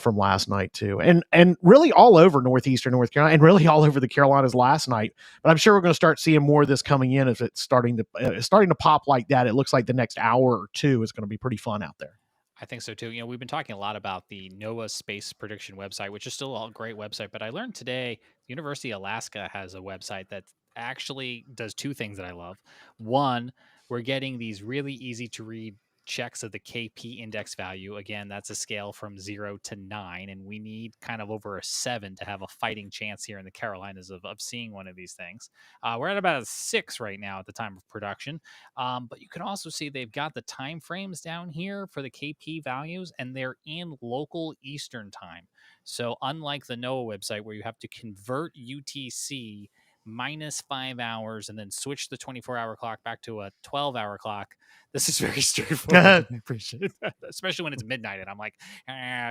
from last night too, and really all over northeastern North Carolina, and really all over the Carolinas last night. But I'm sure we're going to start seeing more of this coming in if it's starting to pop like that. It looks like the next hour or two is going to be pretty fun out there. I think so too. We've been talking a lot about the NOAA space prediction website, which is still a great website. But I learned today the University of Alaska has a website that actually does two things that I love. One, we're getting these really easy to read checks of the KP index value. Again, that's a scale from 0 to 9, and we need kind of over a 7 to have a fighting chance here in the Carolinas of seeing one of these things. We're at about a 6 right now at the time of production, but you can also see they've got the time frames down here for the KP values, and they're in local Eastern time. So unlike the NOAA website where you have to convert UTC -5 hours and then switch the 24-hour clock back to a 12-hour clock, this is very straightforward. I appreciate that, especially when it's midnight and I'm like,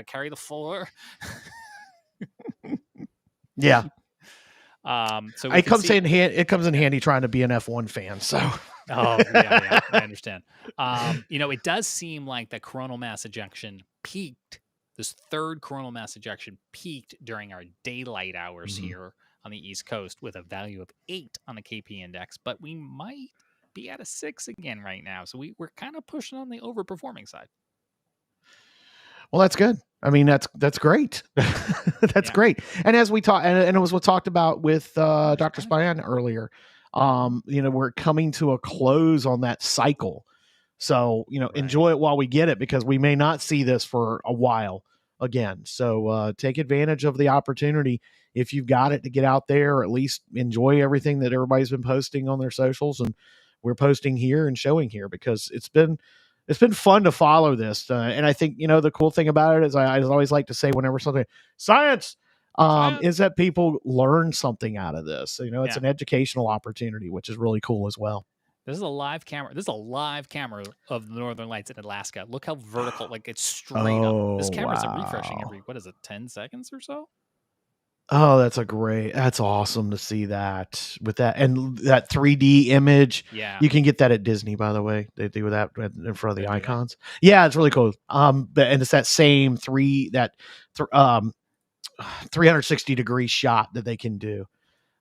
carry the 4. Yeah. So it comes in handy trying to be an F1 fan. So, yeah, I understand. It does seem like the coronal mass ejection peaked. This third coronal mass ejection peaked during our daylight hours here on the East Coast with a value of 8 on the KP index, but we might be at a 6 again right now. So we're kind of pushing on the overperforming side. Well, that's good. I mean, that's great. That's great. And as we talked, and it was what talked about with Dr. Spyan earlier, we're coming to a close on that cycle. So, enjoy it while we get it, because we may not see this for a while again. So take advantage of the opportunity if you've got it to get out there, or at least enjoy everything that everybody's been posting on their socials, and we're posting here and showing here, because it's been fun to follow this. And I think, the cool thing about it is I always like to say whenever something science, is that people learn something out of this. It's an educational opportunity, which is really cool as well. This is a live camera. This is a live camera of the Northern Lights in Alaska. Look how vertical, like it's straight up. This camera's refreshing every, 10 seconds or so? Oh, that's awesome to see that with that. And that 3D image. Yeah. You can get that at Disney, by the way. They do that in front of the icons. Yeah, it's really cool. And it's that same 360 degree shot that they can do.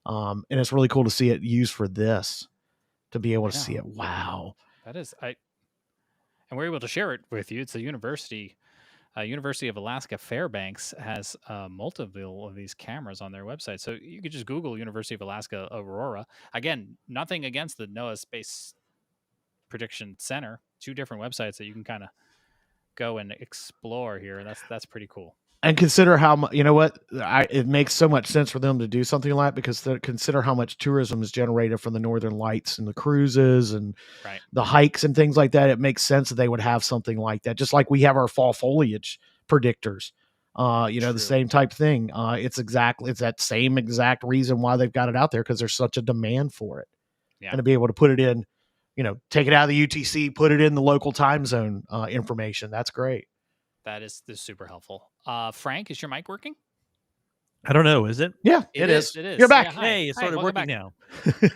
And it's really cool to see it used for this, to be able to see it. Wow. That is, and we're able to share it with you. It's a University of Alaska Fairbanks has multiple of these cameras on their website. So you could just Google University of Alaska Aurora. Again, nothing against the NOAA Space Prediction Center. 2 different websites that you can kind of go and explore here. That's pretty cool. And consider how much, it makes so much sense for them to do something like that, because consider how much tourism is generated from the Northern Lights and the cruises and the hikes and things like that. It makes sense that they would have something like that, just like we have our fall foliage predictors. The same type thing. It's that same exact reason why they've got it out there, because there's such a demand for it. And to be able to put it in, take it out of the UTC, put it in the local time zone information. That's great. That is super helpful. Frank, is your mic working? I don't know. Is it? Yeah, it is. It is. You're back. Yeah, hey, it started working now.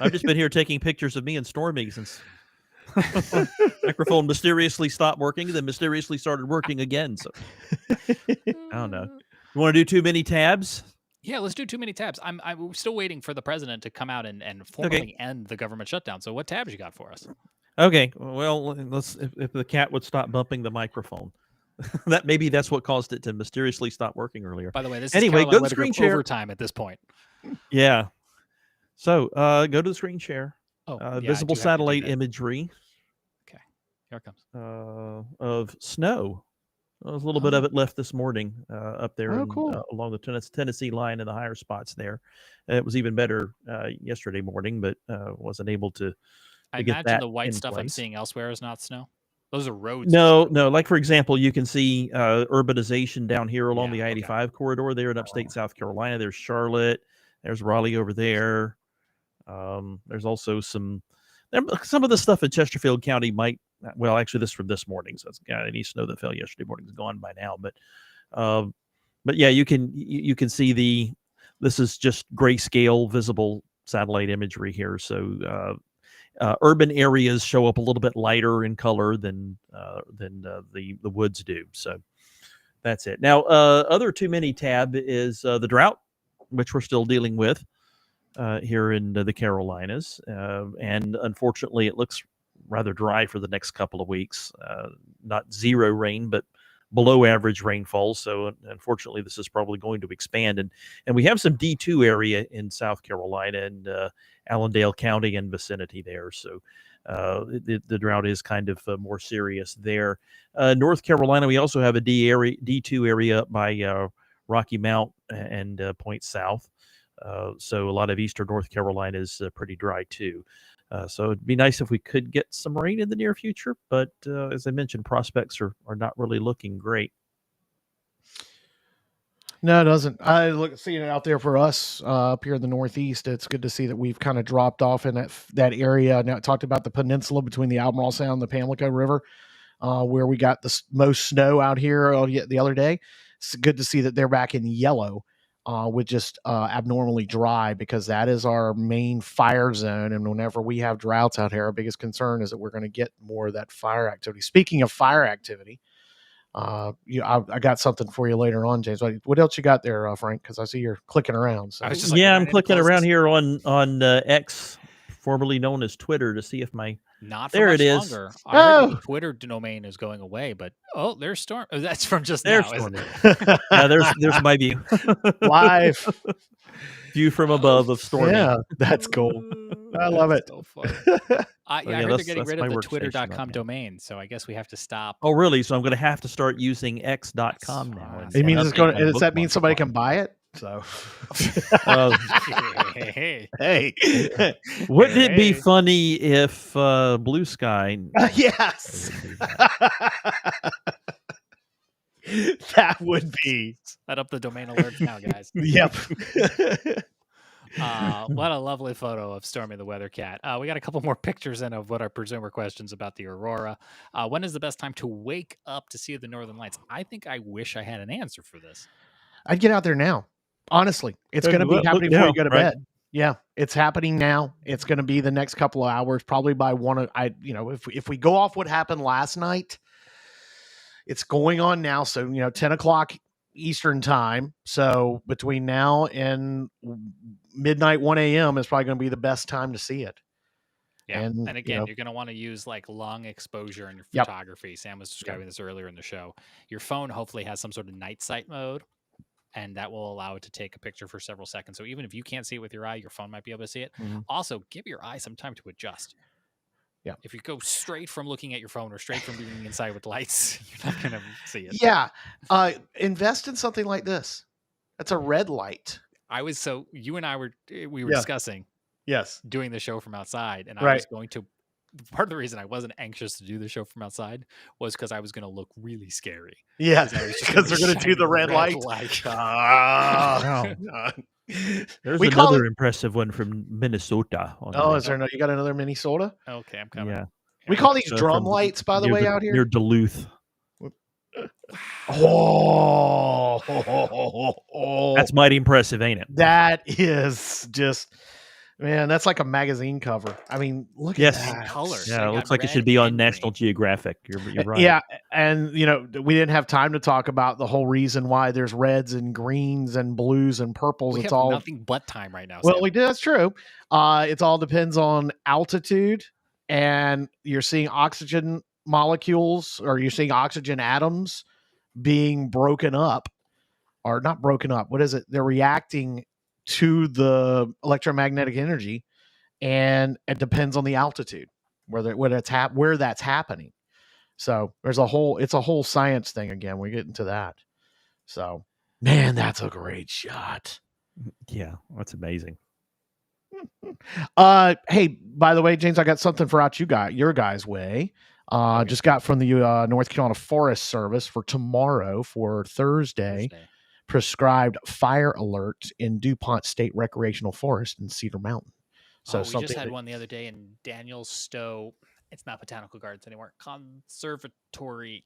I've just been here taking pictures of me and storming since microphone mysteriously stopped working, then mysteriously started working again. So I don't know. You want to do too many tabs? Yeah, let's do too many tabs. I'm still waiting for the president to come out and formally end the government shutdown. So what tabs you got for us? Okay. Well, let's if the cat would stop bumping the microphone. That's what caused it to mysteriously stop working earlier. By the way, this is anyway, go to the screen share. Overtime at this point. Yeah. So go to the screen share. Visible satellite imagery. Okay, here it comes. Of snow. There's a little bit of it left this morning up there along the Tennessee line in the higher spots there. It was even better yesterday morning, but wasn't able to. I imagine the white stuff I'm seeing elsewhere is not snow. Those are roads. No. Like, for example, you can see urbanization down here along the I-85 corridor there in upstate South Carolina. There's Charlotte. There's Raleigh over there. There's also some of the stuff in Chesterfield County might. Well, actually, this from this morning. So any snow that fell yesterday morning is gone by now. But yeah, you can see this is just grayscale visible satellite imagery here. So. Urban areas show up a little bit lighter in color than the woods do. So that's it. Now, other too many tab is the drought, which we're still dealing with here in the Carolinas. And unfortunately, it looks rather dry for the next couple of weeks. Not zero rain, but below average rainfall. So unfortunately, this is probably going to expand. And we have some D2 area in South Carolina and Allendale County and vicinity there. So the drought is kind of more serious there. North Carolina, we also have a D2 area up by Rocky Mount and Point South. So a lot of eastern North Carolina is pretty dry too. So it'd be nice if we could get some rain in the near future, but as I mentioned, prospects are not really looking great. No, it doesn't. Seeing it out there for us up here in the Northeast. It's good to see that we've kind of dropped off in that area. Now, I talked about the peninsula between the Albemarle Sound and the Pamlico River, where we got the most snow out here the other day. It's good to see that they're back in yellow. With just abnormally dry, because that is our main fire zone. And whenever we have droughts out here, our biggest concern is that we're going to get more of that fire activity. Speaking of fire activity, I got something for you later on, James. What else you got there, Frank? Because I see you're clicking around. So. I'm clicking around here on X, formerly known as Twitter, to see if my Not for there much it is. longer. I heard Oh. the Twitter domain is going away, but there's Storm. Oh, that's from just There's now. Isn't Stormy. it? Yeah, there's my view. Live. View from above of Stormy. Yeah, that's cool. I love it. So funny. I yeah, heard they're getting that's rid of my the workstation right Twitter.com now. domain, so I guess we have to stop. Oh, really? So I'm going to have to start using X.com now. right. and It means it's update going. my Does that mean bookmark somebody file. can buy it? So, Hey. hey, Wouldn't it be Hey. funny if Blue Sky? yes, that would be. Set up the domain alerts now, guys. Yep. What a lovely photo of Stormy the Weather Cat. We got a couple more pictures in of what our presumer questions about the Aurora. When is the best time to wake up to see the Northern Lights? I think I wish I had an answer for this. I'd get out there now. Honestly, it's going to be happening before you go to bed. Yeah, it's happening now. It's going to be the next couple of hours, probably by one. If we go off what happened last night, it's going on now. So 10 o'clock Eastern time. So between now and midnight, 1 a.m. is probably going to be the best time to see it. Yeah, And, and again, you're going to want to use like long exposure in your Yep. photography. Sam was describing this earlier in the show. Your phone hopefully has some sort of night sight mode, and that will allow it to take a picture for several seconds. So even if you can't see it with your eye, your phone might be able to see it. Mhm. Also, give your eye some time to adjust. Yeah. If you go straight from looking at your phone or straight from being inside with lights, you're not going to see it. Yeah. Invest in something like this. That's a red light. You and I were Yeah. discussing Yes. doing the show from outside, and I Right. was going to. Part of the reason I wasn't anxious to do the show from outside was because I was going to look really scary. Yeah. I was just Because they're going to do the red light. Wow. There's We call another it- impressive one from Minnesota. Oh, is there no? You got another Minnesota? Okay, I'm coming. Yeah. We call these So drum from lights, by the near way, out here. near Duluth. Oh, That's mighty impressive, ain't it? that is just, man. That's like a magazine cover. I mean, look Yes. at that. Colors. Yeah, They it got looks like it red should be on and National green. Geographic. You're right. Yeah, and we didn't have time to talk about the whole reason why there's reds and greens and blues and purples. We It's have all nothing but time right now. well, Sam. we did. That's true. It's all depends on altitude, and you're seeing oxygen molecules, or you're seeing oxygen atoms being broken up, or not broken up. What is it? They're reacting to the electromagnetic energy, and it depends on the altitude where that's happening. So it's a whole science thing. Again, we get into that. So, man, that's a great shot. Yeah, that's amazing. Hey, by the way, James, I got something for your guys' way. Okay. Just got from the North Carolina Forest Service for tomorrow, for Thursday. Prescribed fire alert in DuPont State Recreational Forest in Cedar Mountain. So we just had something one the other day in Daniel Stowe. It's not botanical gardens anymore. Conservatory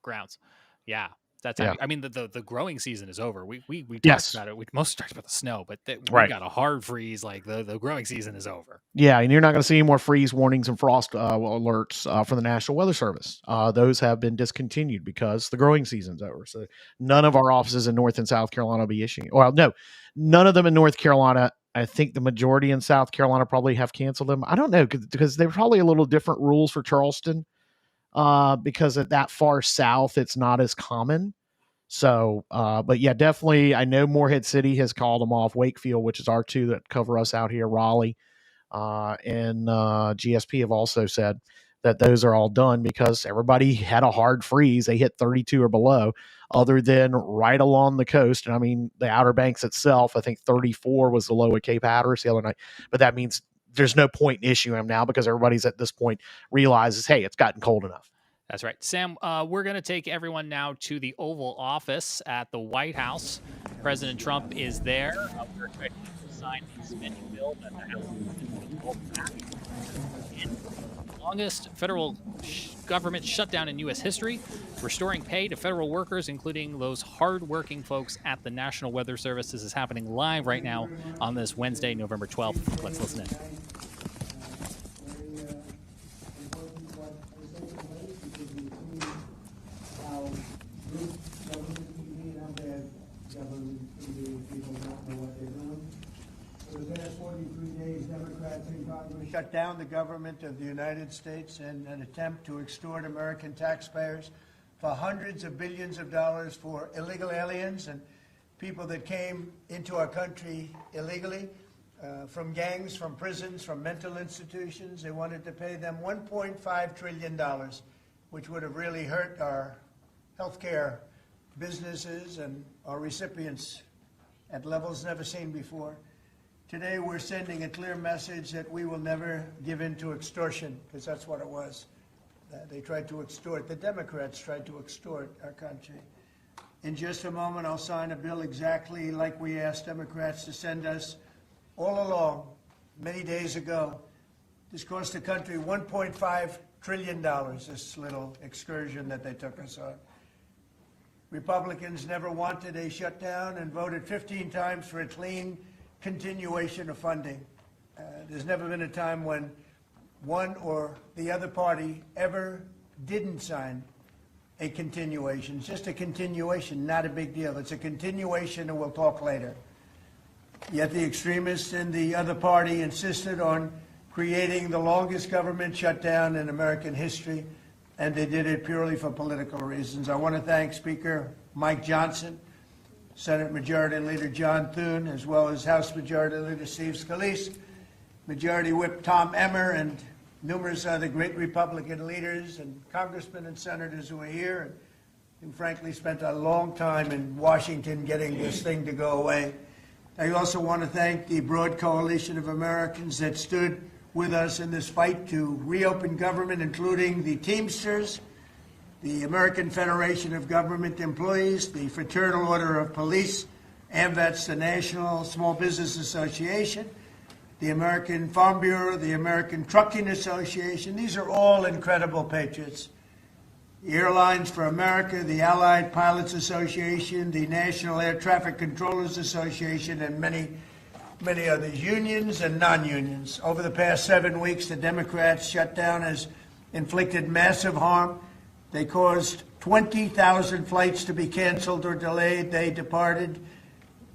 grounds. Yeah. That's Yeah. I mean the growing season is over. We talked Yes. about it. We mostly talked about the snow, but we Right. got a hard freeze. Like the growing season is over. Yeah, and you're not going to see any more freeze warnings and frost alerts from the National Weather Service. Those have been discontinued because the growing season's over. So none of our offices in North and South Carolina will be issuing. Well, no, none of them in North Carolina. I think the majority in South Carolina probably have canceled them. I don't know, because they're probably a little different rules for Charleston, because at that far south, it's not as common. So, but yeah, definitely. I know Morehead City has called them off. Wakefield, which is our two that cover us out here, Raleigh, and GSP have also said that those are all done because everybody had a hard freeze. They hit 32 or below, other than right along the coast. And I mean, the Outer Banks itself, I think 34 was the low at Cape Hatteras the other night. But that means there's no point in issuing them now because everybody's at this point realizes, hey, it's gotten cold enough. That's right. Sam, we're going to take everyone now to the Oval Office at the White House. President Trump is there. We're expecting him to sign the spending bill that the House will back. Longest federal government shutdown in U.S. history, restoring pay to federal workers, including those hardworking folks at the National Weather Service. This is happening live right now on this Wednesday, November 12th. Let's listen in. For the past 43 days, Democrats in shut down the government of the United States in an attempt to extort American taxpayers for hundreds of billions of dollars for illegal aliens and people that came into our country illegally, from gangs, from prisons, from mental institutions. They wanted to pay them $1.5 trillion, which would have really hurt our healthcare businesses and our recipients at levels never seen before. Today, we're sending a clear message that we will never give in to extortion, because that's what it was. They tried to extort, the Democrats tried to extort our country. In just a moment, I'll sign a bill exactly like we asked Democrats to send us all along, many days ago. This cost the country $1.5 trillion, this little excursion that they took us on. Republicans never wanted a shutdown and voted 15 times for a clean continuation of funding. There's never been a time when one or the other party ever didn't sign a continuation. It's just a continuation, not a big deal. It's a continuation, and we'll talk later. Yet the extremists in the other party insisted on creating the longest government shutdown in American history, and they did it purely for political reasons. I want to thank Speaker Mike Johnson, Senate Majority Leader John Thune, as well as House Majority Leader Steve Scalise, Majority Whip Tom Emmer, and numerous other great Republican leaders and congressmen and senators who are here and who frankly spent a long time in Washington getting this thing to go away. I also want to thank the broad coalition of Americans that stood with us in this fight to reopen government, including the Teamsters, the American Federation of Government Employees, the Fraternal Order of Police, AMVETS, the National Small Business Association, the American Farm Bureau, the American Trucking Association. These are all incredible patriots. The Airlines for America, the Allied Pilots Association, the National Air Traffic Controllers Association, and many, many others, unions and non-unions. Over the past 7 weeks, the Democrats' shutdown has inflicted massive harm. They caused 20,000 flights to be canceled or delayed. They departed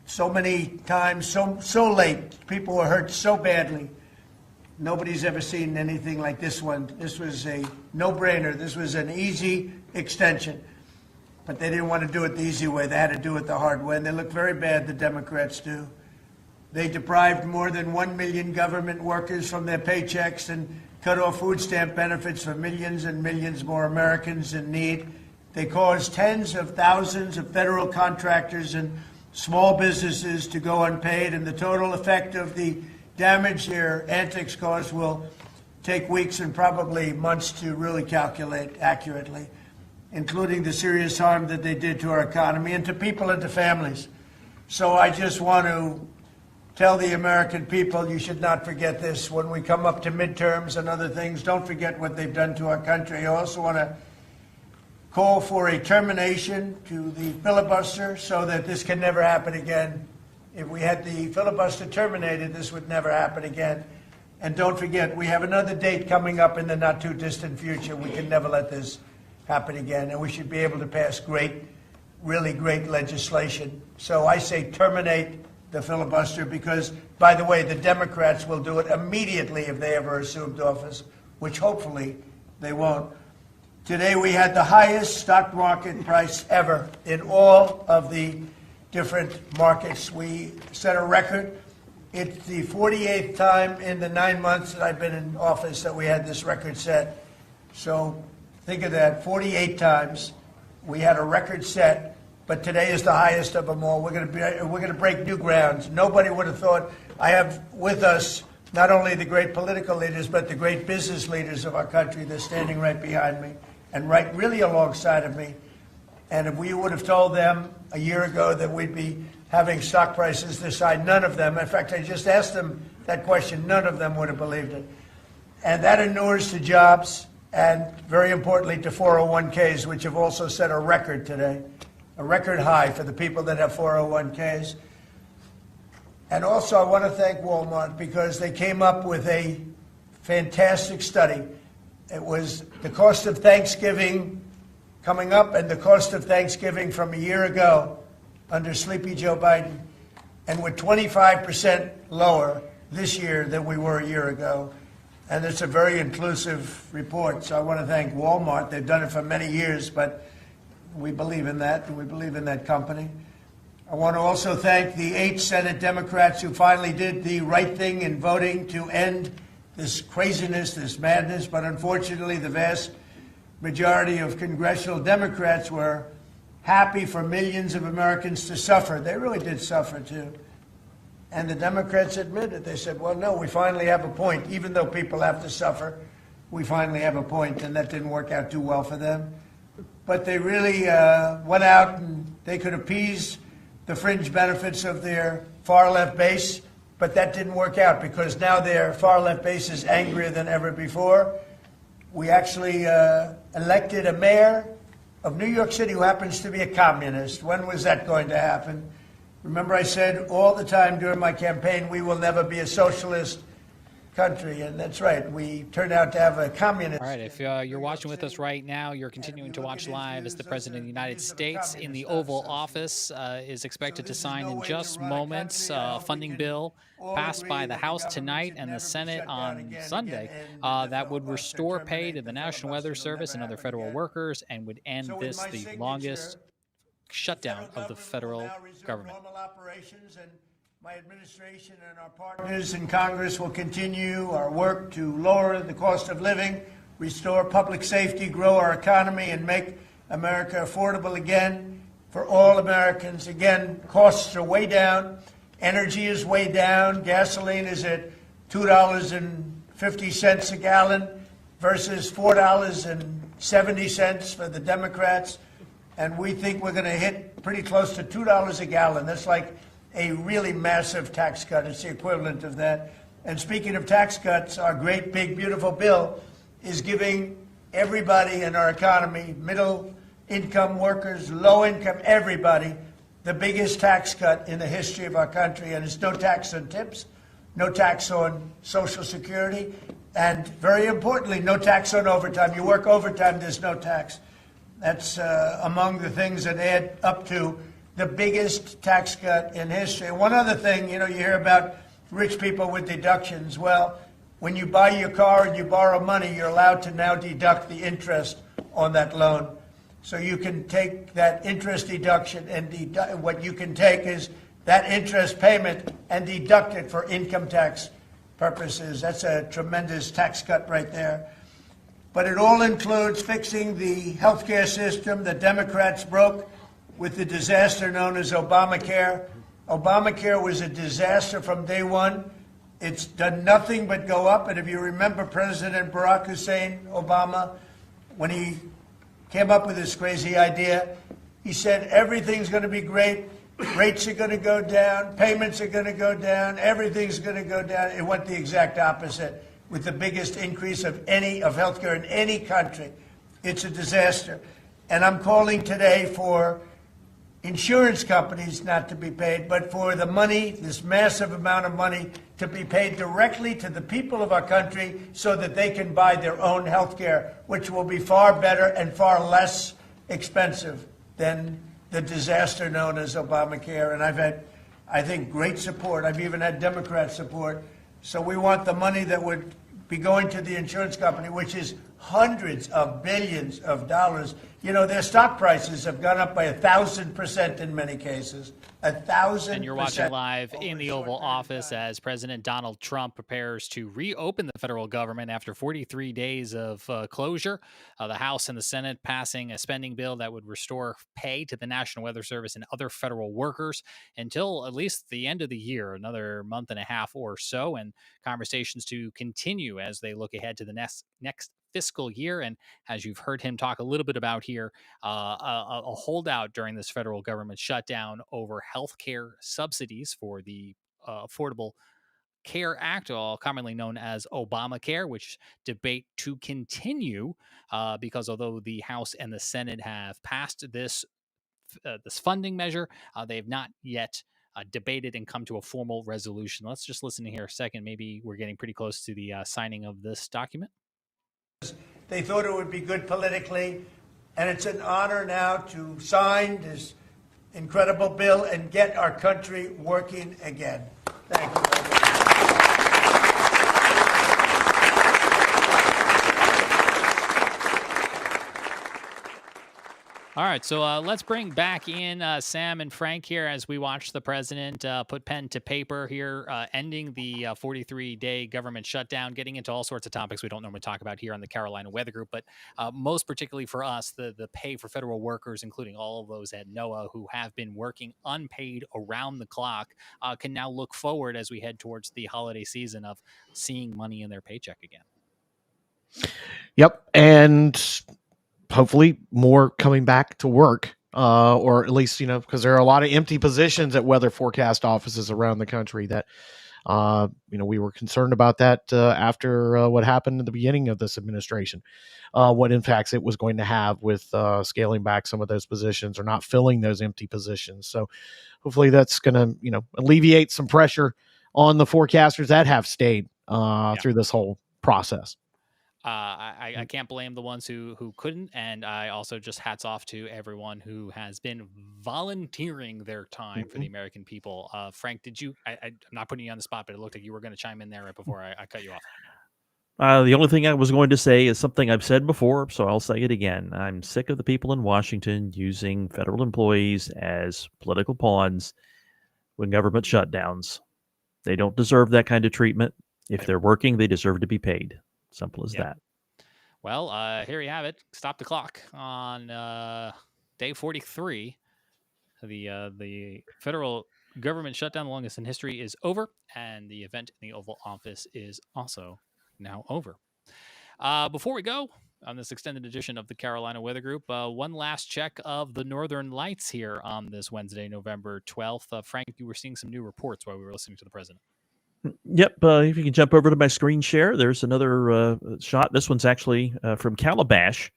so many times, so late. People were hurt so badly. Nobody's ever seen anything like this one. This was a no-brainer. This was an easy extension. But they didn't want to do it the easy way. They had to do it the hard way. And they look very bad, the Democrats do. They deprived more than 1 million government workers from their paychecks and cut off food stamp benefits for millions and millions more Americans in need. They caused tens of thousands of federal contractors and small businesses to go unpaid, and the total effect of the damage their antics caused will take weeks and probably months to really calculate accurately, including the serious harm that they did to our economy and to people and to families. So I just want to tell the American people, you should not forget this. When we come up to midterms and other things, don't forget what they've done to our country. I also want to call for a termination to the filibuster so that this can never happen again. If we had the filibuster terminated, this would never happen again. And don't forget, we have another date coming up in the not-too-distant future. We can never let this happen again, and we should be able to pass great, really great legislation. So I say terminate the filibuster because, by the way, the Democrats will do it immediately if they ever assumed office, which hopefully they won't. Today we had the highest stock market price ever in all of the different markets. We set a record. It's the 48th time in the 9 months that I've been in office that we had this record set. So think of that, 48 times we had a record set. But today is the highest of them all. We're going to break new grounds. Nobody would have thought. I have with us not only the great political leaders, but the great business leaders of our country. They're standing right behind me and right really alongside of me. And if we would have told them a year ago that we'd be having stock prices this high, none of them, in fact, I just asked them that question, none of them would have believed it. And that inures to jobs and, very importantly, to 401ks, which have also set a record today. A record high for the people that have 401ks. And also I want to thank Walmart because they came up with a fantastic study. It was the cost of Thanksgiving coming up and the cost of Thanksgiving from a year ago under Sleepy Joe Biden. And we're 25% lower this year than we were a year ago. And it's a very inclusive report. So I want to thank Walmart. They've done it for many years, but we believe in that, and we believe in that company. I want to also thank the 8 Senate Democrats who finally did the right thing in voting to end this craziness, this madness. But unfortunately, the vast majority of congressional Democrats were happy for millions of Americans to suffer. They really did suffer, too. And the Democrats admitted, they said, well, no, we finally have a point. Even though people have to suffer, we finally have a point, and that didn't work out too well for them. But they really went out and they could appease the fringe benefits of their far-left base, but that didn't work out because now their far-left base is angrier than ever before. We actually elected a mayor of New York City who happens to be a communist. When was that going to happen? Remember, I said all the time during my campaign, we will never be a socialist country, and that's right. We turned out to have a communist. All right, if you're watching with us right now, you're continuing to watch live as the President of the United States in the Oval Office is expected to sign in just moments a funding bill passed by the House tonight and the Senate on Sunday that would restore pay to the National Weather Service and other federal workers and would end the longest shutdown of the federal government. My administration and our partners in Congress will continue our work to lower the cost of living, restore public safety, grow our economy, and make America affordable again for all Americans. Again, costs are way down. Energy is way down. Gasoline is at $2.50 a gallon versus $4.70 for the Democrats. And we think we're going to hit pretty close to $2 a gallon. That's like a really massive tax cut. It's the equivalent of that. And speaking of tax cuts, our great, big, beautiful bill is giving everybody in our economy, middle income workers, low income, everybody, the biggest tax cut in the history of our country. And it's no tax on tips, no tax on Social Security, and very importantly, no tax on overtime. You work overtime, there's no tax. That's among the things that add up to the biggest tax cut in history. One other thing, you hear about rich people with deductions. Well, when you buy your car and you borrow money, you're allowed to now deduct the interest on that loan. So you can take that interest deduction and what you can take is that interest payment and deduct it for income tax purposes. That's a tremendous tax cut right there. But it all includes fixing the healthcare system that Democrats broke with the disaster known as Obamacare. Obamacare was a disaster from day one. It's done nothing but go up. And if you remember President Barack Hussein Obama, when he came up with this crazy idea, he said everything's going to be great. Rates are going to go down. Payments are going to go down. Everything's going to go down. It went the exact opposite with the biggest increase of healthcare in any country. It's a disaster. And I'm calling today for insurance companies not to be paid, but for the money, this massive amount of money, to be paid directly to the people of our country so that they can buy their own health care, which will be far better and far less expensive than the disaster known as Obamacare. And I've had, I think, great support. I've even had Democrat support. So we want the money that would be going to the insurance company, which is hundreds of billions of dollars. Their stock prices have gone up by 1,000% in many cases. 1,000%. And you're watching live in the Oval Office as President Donald Trump prepares to reopen the federal government after 43 days of closure. The House and the Senate passing a spending bill that would restore pay to the National Weather Service and other federal workers until at least the end of the year, another month and a half or so, and conversations to continue as they look ahead to the next fiscal year. And as you've heard him talk a little bit about here, a holdout during this federal government shutdown over healthcare subsidies for the Affordable Care Act, commonly known as Obamacare, which debate to continue because although the House and the Senate have passed this funding measure, they have not yet debated and come to a formal resolution. Let's just listen here a second. Maybe we're getting pretty close to the signing of this document. They thought it would be good politically, and it's an honor now to sign this incredible bill and get our country working again. Thank you. All right, so let's bring back in Sam and Frank here as we watch the president put pen to paper here, ending the 43-day government shutdown, getting into all sorts of topics we don't normally talk about here on the Carolina Weather Group, but most particularly for us, the pay for federal workers, including all of those at NOAA who have been working unpaid around the clock, can now look forward as we head towards the holiday season of seeing money in their paycheck again. Yep, and hopefully more coming back to work, or at least, because there are a lot of empty positions at weather forecast offices around the country that, we were concerned about that after what happened at the beginning of this administration, what impacts it was going to have with scaling back some of those positions or not filling those empty positions. So hopefully that's going to, alleviate some pressure on the forecasters that have stayed through this whole process. I can't blame the ones who couldn't, and I also just hats off to everyone who has been volunteering their time for the American people. Frank, did you? I'm not putting you on the spot, but it looked like you were going to chime in there right before I cut you off. The only thing I was going to say is something I've said before, so I'll say it again. I'm sick of the people in Washington using federal employees as political pawns when government shutdowns. They don't deserve that kind of treatment. If they're working, they deserve to be paid. Simple as that. Well, here you have it. Stop the clock on day 43. The federal government shutdown, the longest in history, is over, and the event in the Oval Office is also now over. Before we go on this extended edition of the Carolina Weather Group, one last check of the northern lights here on this Wednesday, November 12th. Frank, you were seeing some new reports while we were listening to the president. Yep. If you can jump over to my screen share, there's another shot. This one's actually from Calabash.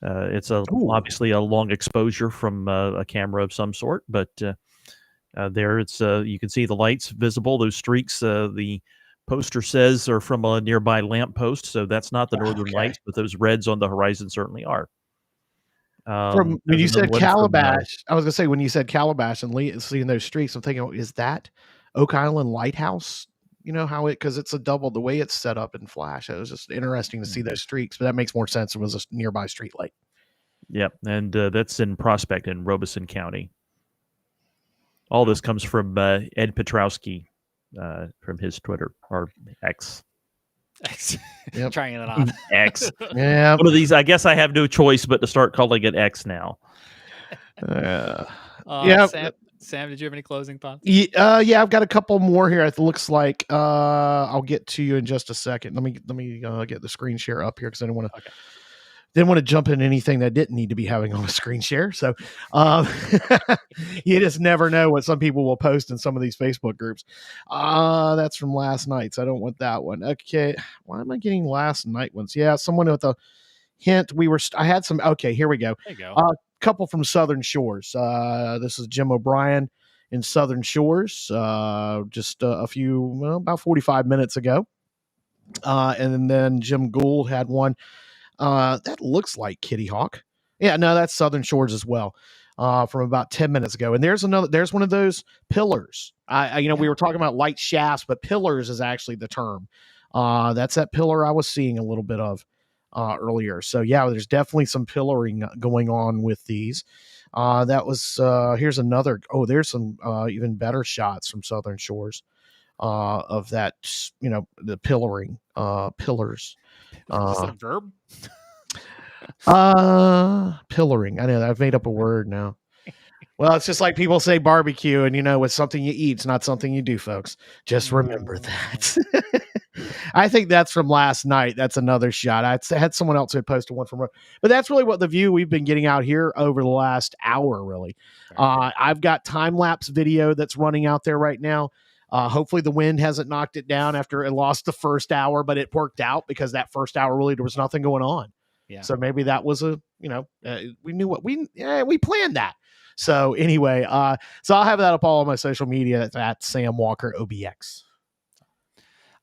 It's obviously a long exposure from a camera of some sort, but there it's you can see the lights visible. Those streaks, the poster says, are from a nearby lamppost, so that's not the northern lights, but those reds on the horizon certainly are. When you said Calabash, I was going to say, when you said Calabash and seeing those streaks, I'm thinking, is that Oak Island Lighthouse? You know how because it's a double, the way it's set up in flash. It was just interesting to see those streaks, but that makes more sense. It was a nearby street light. Yep. And that's in Prospect in Robeson County. All this comes from Ed Petrowski from his Twitter or X. Yep. Trying it on. X. Yeah. One of these, I guess I have no choice but to start calling it X now. Yeah. Sam, did you have any closing thoughts? Yeah, I've got a couple more here. It looks like I'll get to you in just a second. Let me get the screen share up here because I didn't want to jump in anything that didn't need to be having on a screen share. So you just never know what some people will post in some of these Facebook groups. That's from last night, so I don't want that one. Okay, why am I getting last night ones? Yeah, someone with a hint. I had some. Okay, here we go. There you go. Couple from Southern Shores. This is Jim O'Brien in Southern Shores, just about 45 minutes ago. And then Jim Gould had one that looks like Kitty Hawk. Yeah, no, that's Southern Shores as well, from about 10 minutes ago. And there's one of those pillars. We were talking about light shafts, but pillars is actually the term. That's that pillar I was seeing a little bit of earlier. So yeah, there's definitely some pillaring going on with these. That was here's another. There's some even better shots from Southern Shores of that. The pillaring pillars. Is that a verb? Pillaring. I know I've made up a word now. Well, it's just like people say barbecue, and it's something you eat. It's not something you do, folks. Just remember that. I think that's from last night. That's another shot. I had someone else who had posted one from, but that's really what the view we've been getting out here over the last hour, really. I've got time-lapse video that's running out there right now. Hopefully the wind hasn't knocked it down after it lost the first hour, but it worked out because that first hour, really, there was nothing going on. Yeah. So maybe that was we knew what we planned that. So anyway, so I'll have that up all on my social media. That's at Sam Walker OBX.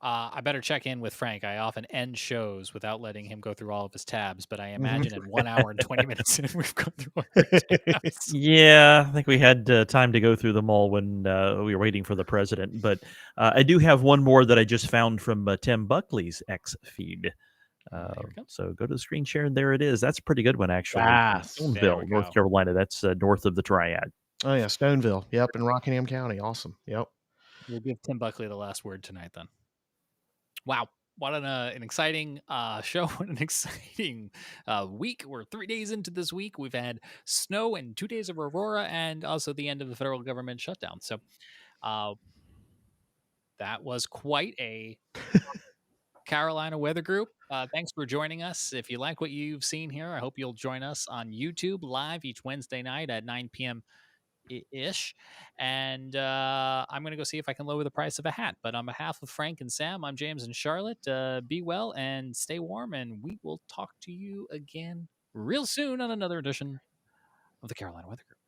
I better check in with Frank. I often end shows without letting him go through all of his tabs, but I imagine in 1 hour and 20 minutes we've gone through all your tabs. Yeah, I think we had time to go through them all when we were waiting for the president. But I do have one more that I just found from Tim Buckley's X feed. Here it comes. So go to the screen share, and there it is. That's a pretty good one, actually. Yes. There Stoneville, we North go. Carolina. That's north of the Triad. Oh yeah, Stoneville. Yep, in Rockingham County. Awesome. Yep. We'll give Tim Buckley the last word tonight then. Wow. What an exciting show and an exciting week. We're 3 days into this week. We've had snow and 2 days of Aurora and also the end of the federal government shutdown. So that was quite a Carolina weather group. Thanks for joining us. If you like what you've seen here, I hope you'll join us on YouTube live each Wednesday night at 9 p.m. ish. And I'm going to go see if I can lower the price of a hat. But on behalf of Frank and Sam, I'm James and Charlotte. Be well and stay warm. And we will talk to you again real soon on another edition of the Carolina Weather Group.